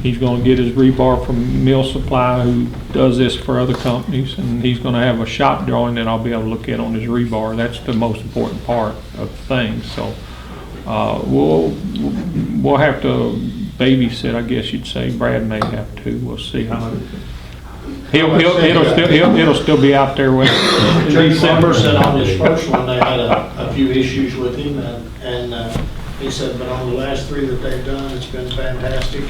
He's gonna get his rebar from Mill Supply, who does this for other companies, and he's gonna have a shop drawing that I'll be able to look at on his rebar. That's the most important part of things, so. We'll have to babysit, I guess you'd say. Brad may have to. We'll see how It'll still be out there in December. Said on his first one, they had a few issues with him, and he said, but on the last 3 that they've done, it's been fantastic.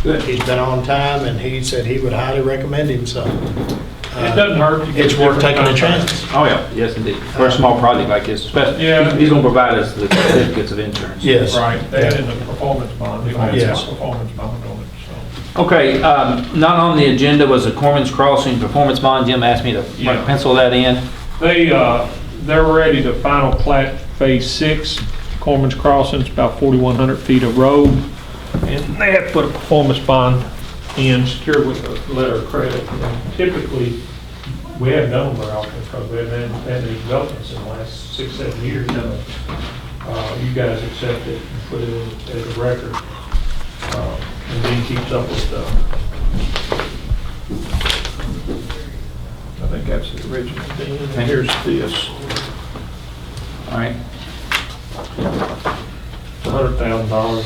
Good. He's been on time, and he said he would highly recommend him, so. It doesn't hurt to get It's worth different taking a contracts. chance. Oh, yeah, yes, indeed. For a small project like this, especially, Yeah. he's gonna provide us the certificates of insurance. Yes. Right, that and the performance bond, they have Yes. a performance bond on it, so. Okay, not on the agenda was the Corman's Crossing performance bond. Jim asked me to Yeah. pencil that in. They're ready to final plat Phase 6, Corman's Crossing, it's about 4,100 feet of road. And they have to put a performance bond in, secured with a letter of credit. And typically, we haven't done them very often because we haven't had any developments in the last 6, 7 years. You guys accept it and put it in as a record. And then keeps up with I think that's the original thing. And here's this. All right. $100,000,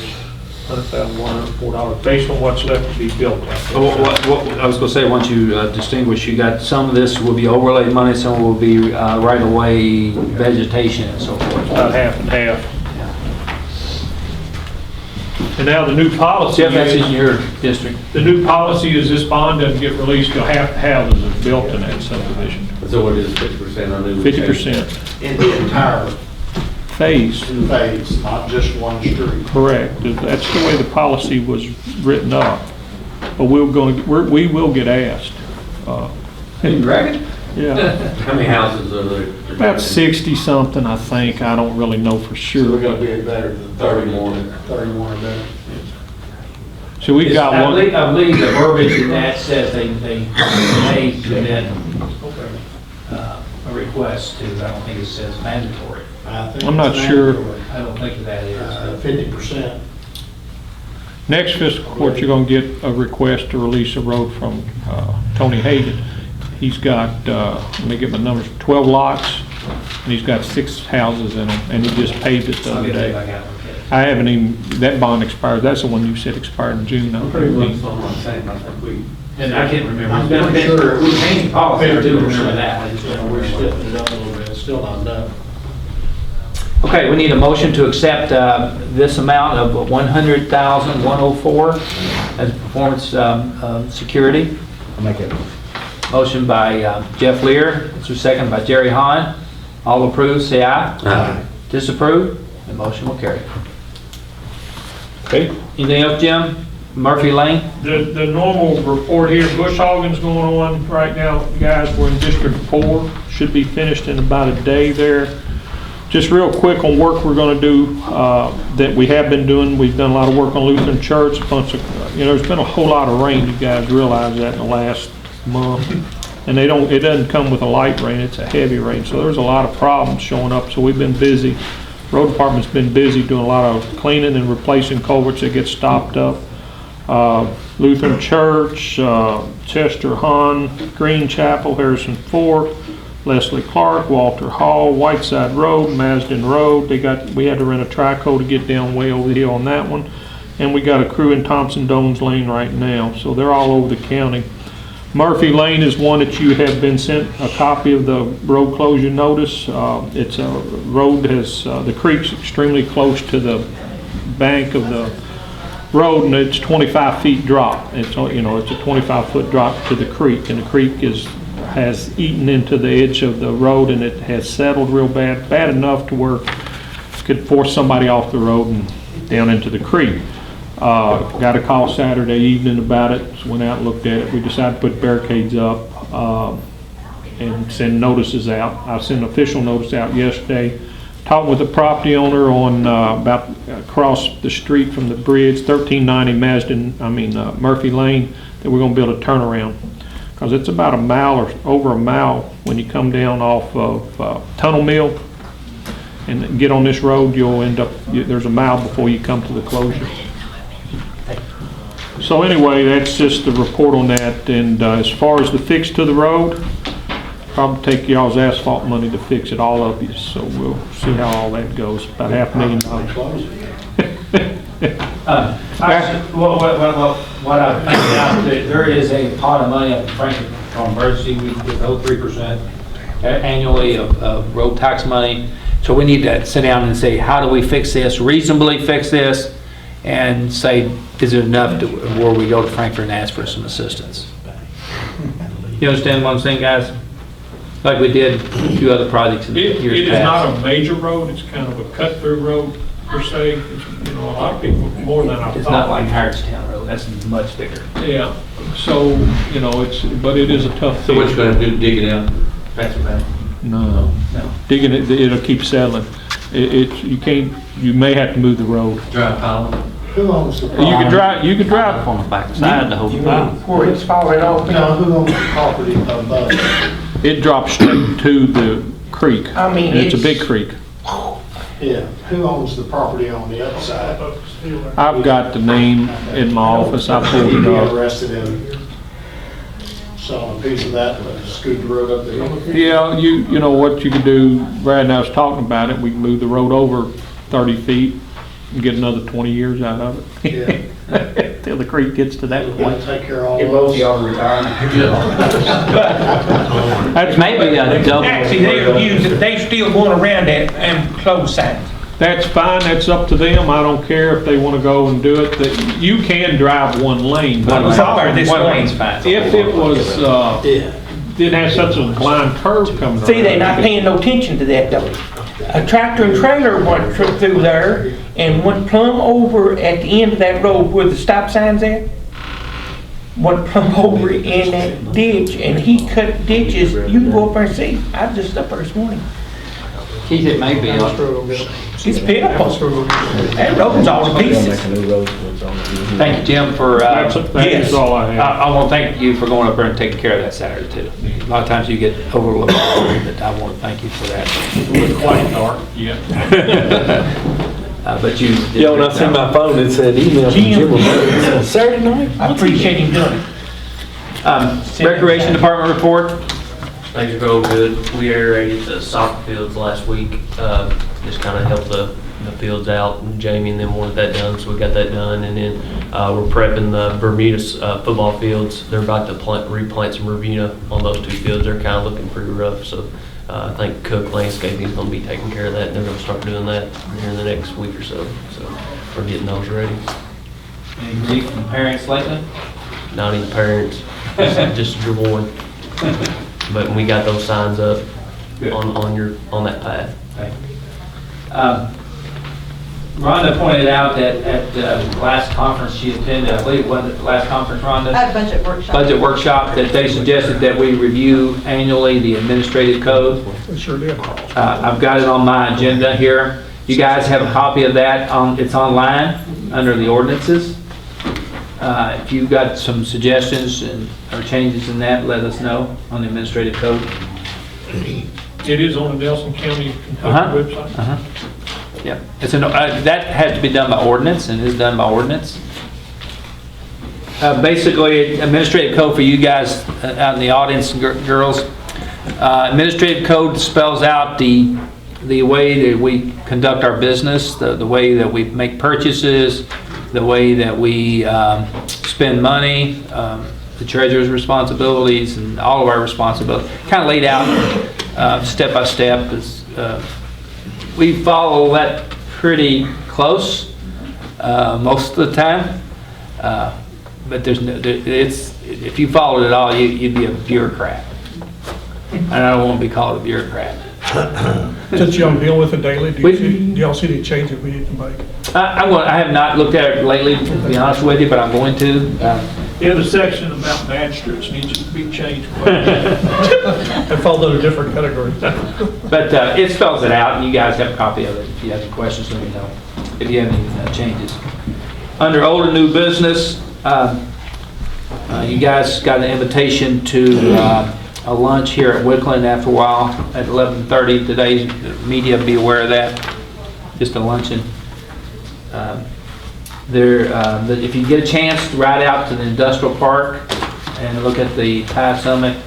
$100,104, based on what's left to be built out there. I was gonna say, once you distinguish, you got, some of this will be overlay money, some will be right-of-way vegetation and so forth. About half and half. And now the new policy Jeff, that's in is, your district. the new policy is this bond doesn't get released till half the houses are built in that subdivision. So what is 50% on new? 50% In the entire phase, phase, not just one street. correct. That's the way the policy was written up. But we will get asked. You reckon? Yeah, How many houses are there? about 60-something, I think. I don't really know for So we're sure. gonna be better than 30 more. 30 more than that. So we've got I one. believe the verbiage in that says they may submit a request to, I don't think it says mandatory. I think I'm not it's sure. mandatory. I don't think that is. 50%. Next fiscal court, you're gonna get a request to release a road from Tony Hagan. He's got, let me get my numbers, 12 lots, and he's got 6 houses in them, and he just paved it the I'll other get it if day. I got it. I haven't even, that bond expired, that's the one you said expired in June. I'm pretty much on the same, I think we. And I can't remember. I'm pretty sure We changed the policy, I do remember that. We're stepping it up a little bit, it's still not done. Okay, we need a motion to accept this amount of $100,104 as performance security. I'll make it. Motion by Jeff Lear, it's a second by Jerry Hahn. All approve, say aye. Aye. Disapprove, the motion will carry. Okay, anything else, Jim? Murphy Lane? The normal report here, bush hogging's going on right now, guys, we're in District 4, should be finished in about a day there. Just real quick on work we're gonna do, that we have been doing, we've done a lot of work on Lutheran Church, a bunch of, there's been a whole lot of rain, you guys realize that in the last month. And it doesn't come with a light rain, it's a heavy rain, so there's a lot of problems showing up, so we've been busy. Road department's been busy doing a lot of cleaning and replacing culverts that get stopped up. Lutheran Church, Chester Hahn, Green Chapel, Harrison Fork, Leslie Clark, Walter Hall, Whiteside Road, Masden Road. We had to rent a trico to get down way over the hill on that one. And we got a crew in Thompson Dones Lane right now, so they're all over the county. Murphy Lane is one that you have been sent a copy of the road closure notice. It's a road that has, the creek's extremely close to the bank of the road, and it's 25 feet drop. It's, it's a 25-foot drop to the creek, and the creek has eaten into the edge of the road, and it has settled real bad enough to where it could force somebody off the road and down into the creek. Got a call Saturday evening about it, so went out and looked at it. We decided to put barricades up and send notices out. I sent an official notice out yesterday. Talked with the property owner on about across the street from the bridge, 1390 Murphy Lane, that we're going to build a turnaround. Because it's about a mile or over a mile when you come down off of Tunnel Mill and get on this road, you'll end up, there's a mile before you come to the closure. So anyway, that's just the report on that. And as far as the fix to the road, probably take y'all's asphalt money to fix it, all of you. So we'll see how all that goes. About $500,000. What I found out, there is a pot of money up in Franklin on emergency, we withhold 3% annually of road tax money. So we need to sit down and say, how do we fix this, reasonably fix this, and say, is it enough to where we go to Frankfurt and ask for some assistance? You understand what I'm saying, guys? Like we did a few other projects in years past. It is not a major road, it's kind of a cut-through road per se. It's, you know, a lot of people, more than I thought. It's not like Harrodstown Road, that's much bigger. Yeah. So, you know, but it is a tough So thing. what you gonna do, dig it out? No, No. digging it, it'll keep settling. You can't, you may have to move the road. Dry pile? Who owns the You can drive, On the back side, the whole pile. Where it's falling off. No, who owns the property above? it drops straight to the creek. I mean, And it's a it's- big creek. Yeah, who owns the property on the other side? I've got the name in my office, I pulled You'd it be up. interested in selling a piece of that, and scoot the road up the hill? Yeah, you know what you could do, Brad and I was talking about it, we can move the road over 30 feet and get another 20 years out of it. Till the creek gets to that We'll point. take care of all Get both of those. y'all retirement. That's Maybe a double. Actually, they'll use it, they still going around that and close signs. That's fine, that's up to them, I don't care if they want to go and do it. You can drive one lane, but One lane. This One way. lane's fine. if it was, didn't have such a blind curve coming around. See, they're not paying no attention to that though. A tractor and trailer went through there and went plumb over at the end of that road where the stop sign's at. Went plumb over in that ditch and he cut ditches. You can go up there and see. I was just up there this morning. Keith, it may be, It's pitiful. That road's all to pieces. Thank you, Jim, for, That's Yes. all I have. I want to thank you for going up there and taking care of that Saturday too. A lot of times you get overlooked, but I want to thank you for that. It was quite dark, yeah. But you. did Yeah, when a I good seen job. my phone, it said email from Jim. It said Saturday night? I appreciate him doing it. Recreation Department report. Things are going good. We aerated the soccer fields last week, just kind of helped the fields out, and Jamie and them wanted that done, so we got that done. And then we're prepping the Bermuda football fields. They're about to replant some Bermuda on those two fields. They're kind of looking pretty rough, so I think Cook Landscaping is going to be taking care of that, and they're going to start doing that here in the next week or so. So we're getting those ready. Any grief from parents lately? Not any parents, just your one. But we got those signs up Good. on that path. Rhonda pointed out that at the last conference she attended, I believe it was the last conference, Rhonda? Budget workshop. Budget workshop, that they suggested that we review annually the administrative code. Sure did. I've got it on my agenda here. You guys have a copy of that, it's online under the ordinances. If you've got some suggestions or changes in that, let us know on the administrative code. It is on the Nelson County Kentucky website. Yeah, that has to be done by ordinance and is done by ordinance. Basically, administrative code for you guys out in the audience, girls. Administrative code spells out the way that we conduct our business, the way that we make purchases, the way that we spend money, the treasurer's responsibilities, and all of our responsibilities. Kind of laid out step by step. We follow that pretty close most of the time, but if you followed it all, you'd be a bureaucrat. And I don't want to be called a bureaucrat. Since y'all deal with it daily, do y'all see any changes we need to make? I have not looked at it lately, to be honest with you, but I'm going to. The other section about magistrates needs to be changed. They fall under a different category. But it spells it out, and you guys have a copy of it. If you have any questions, let me know. If you have any changes. Under old and new business, you guys got an invitation to a lunch here at Wickland after a while at 11:30. Today's media, be aware of that. Just a luncheon. If you get a chance to ride out to the industrial park and look at the Thai Summit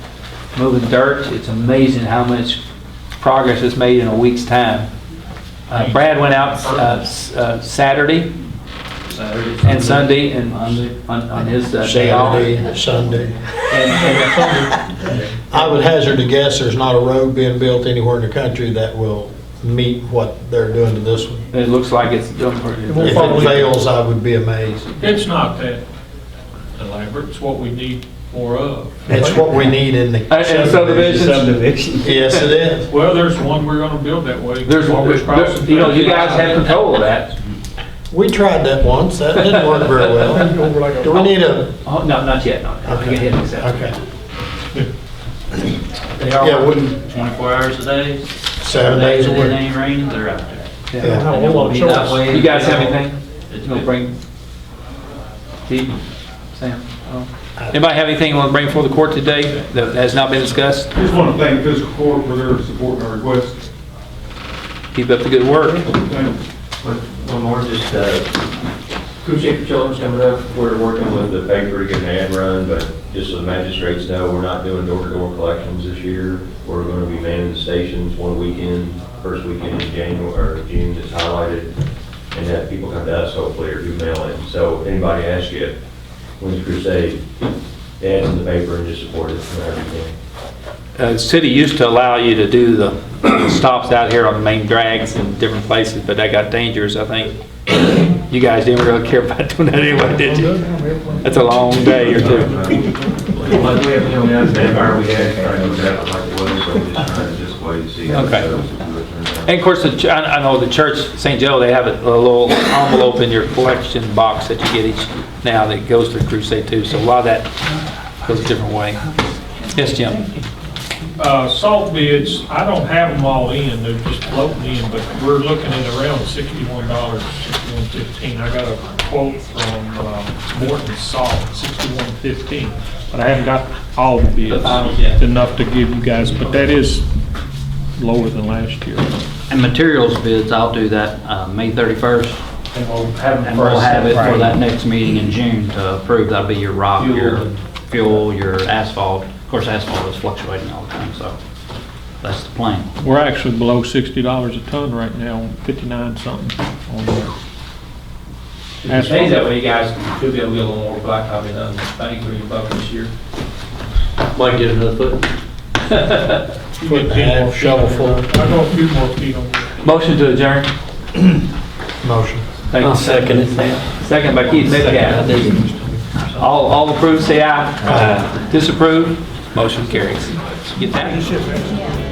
moving dirt, it's amazing how much progress is made in a week's time. Brad went out Saturday and Sunday, and on his day off. Saturday, Sunday. And I would hazard to guess there's not a road being built anywhere in the country that will meet what they're doing to this one. it looks like it's doing pretty If good. it fails, I would be amazed. It's not that elaborate, it's what we need more of. It's what we need in the And subdivisions, Subdivision. Yes, it is. Well, there's one we're gonna build that way. there's, you know, you guys have control of that. We tried that once, that didn't work very well. Do we need a, Oh, no, not yet, no. I get hit and accept. okay, They are Yeah, working 24 hours a day. 7 days a If it week? ain't raining, they're out there. Yeah. And it will be that way. You guys have anything? It's You'll good. bring, Steve, Sam? Oh. Anybody have anything you want to bring before the court today that has not been discussed? Just want to thank Fiscal Court for their support and our request. Keep up the good work. One more, just, Cruise Safe Children's coming up. We're working with the paper to get an ad run, but just so the magistrates know, we're not doing door-to-door collections this year. We're going to be manning the stations one weekend, first weekend in January, or June is highlighted, and have people come to us hopefully or do mail-in. So if anybody asks you, when's Crusade, the ads in the paper and just support it whenever you can. The city used to allow you to do the stops out here on the main drags in different places, but that got dangerous, I think. You guys didn't really care about doing that anyway, did you? That's a long day or two. Like we have, you know, that bar we had, trying to look at like the weather, so we're just trying to just wait to see how it Okay. goes. If it turns out. And of course, I know the church, St. Joe, they have a little envelope in your collection box that you get each now that goes to Crusade too. So a lot of that goes a different way. Yes, Jim? Salt bids, I don't have them all in, they're just floating in, but we're looking at around $61, $61.15. I got a quote from Morton Salt, $61.15. But I haven't got all the bids enough to give you guys, but that is lower than last year. And materials bids, I'll do that May 31st. And we'll have And we'll have it for that next meeting in June to approve. That'll be your rock, your fuel, your asphalt. Of course, asphalt is fluctuating all the time, so that's the plan. We're actually below $60 a ton right now, 59 something on there. If it stays that way, you guys should be able to get a little more blacktop in the bank for your buck this year. Might get another foot. Foot and a half, shovel full. I go a few more feet on that. Motion to adjourn. Motion. Thank you. I'll second it. Second by Keith Metcalf. All approve, say aye. Disapprove, motion carries. Get that?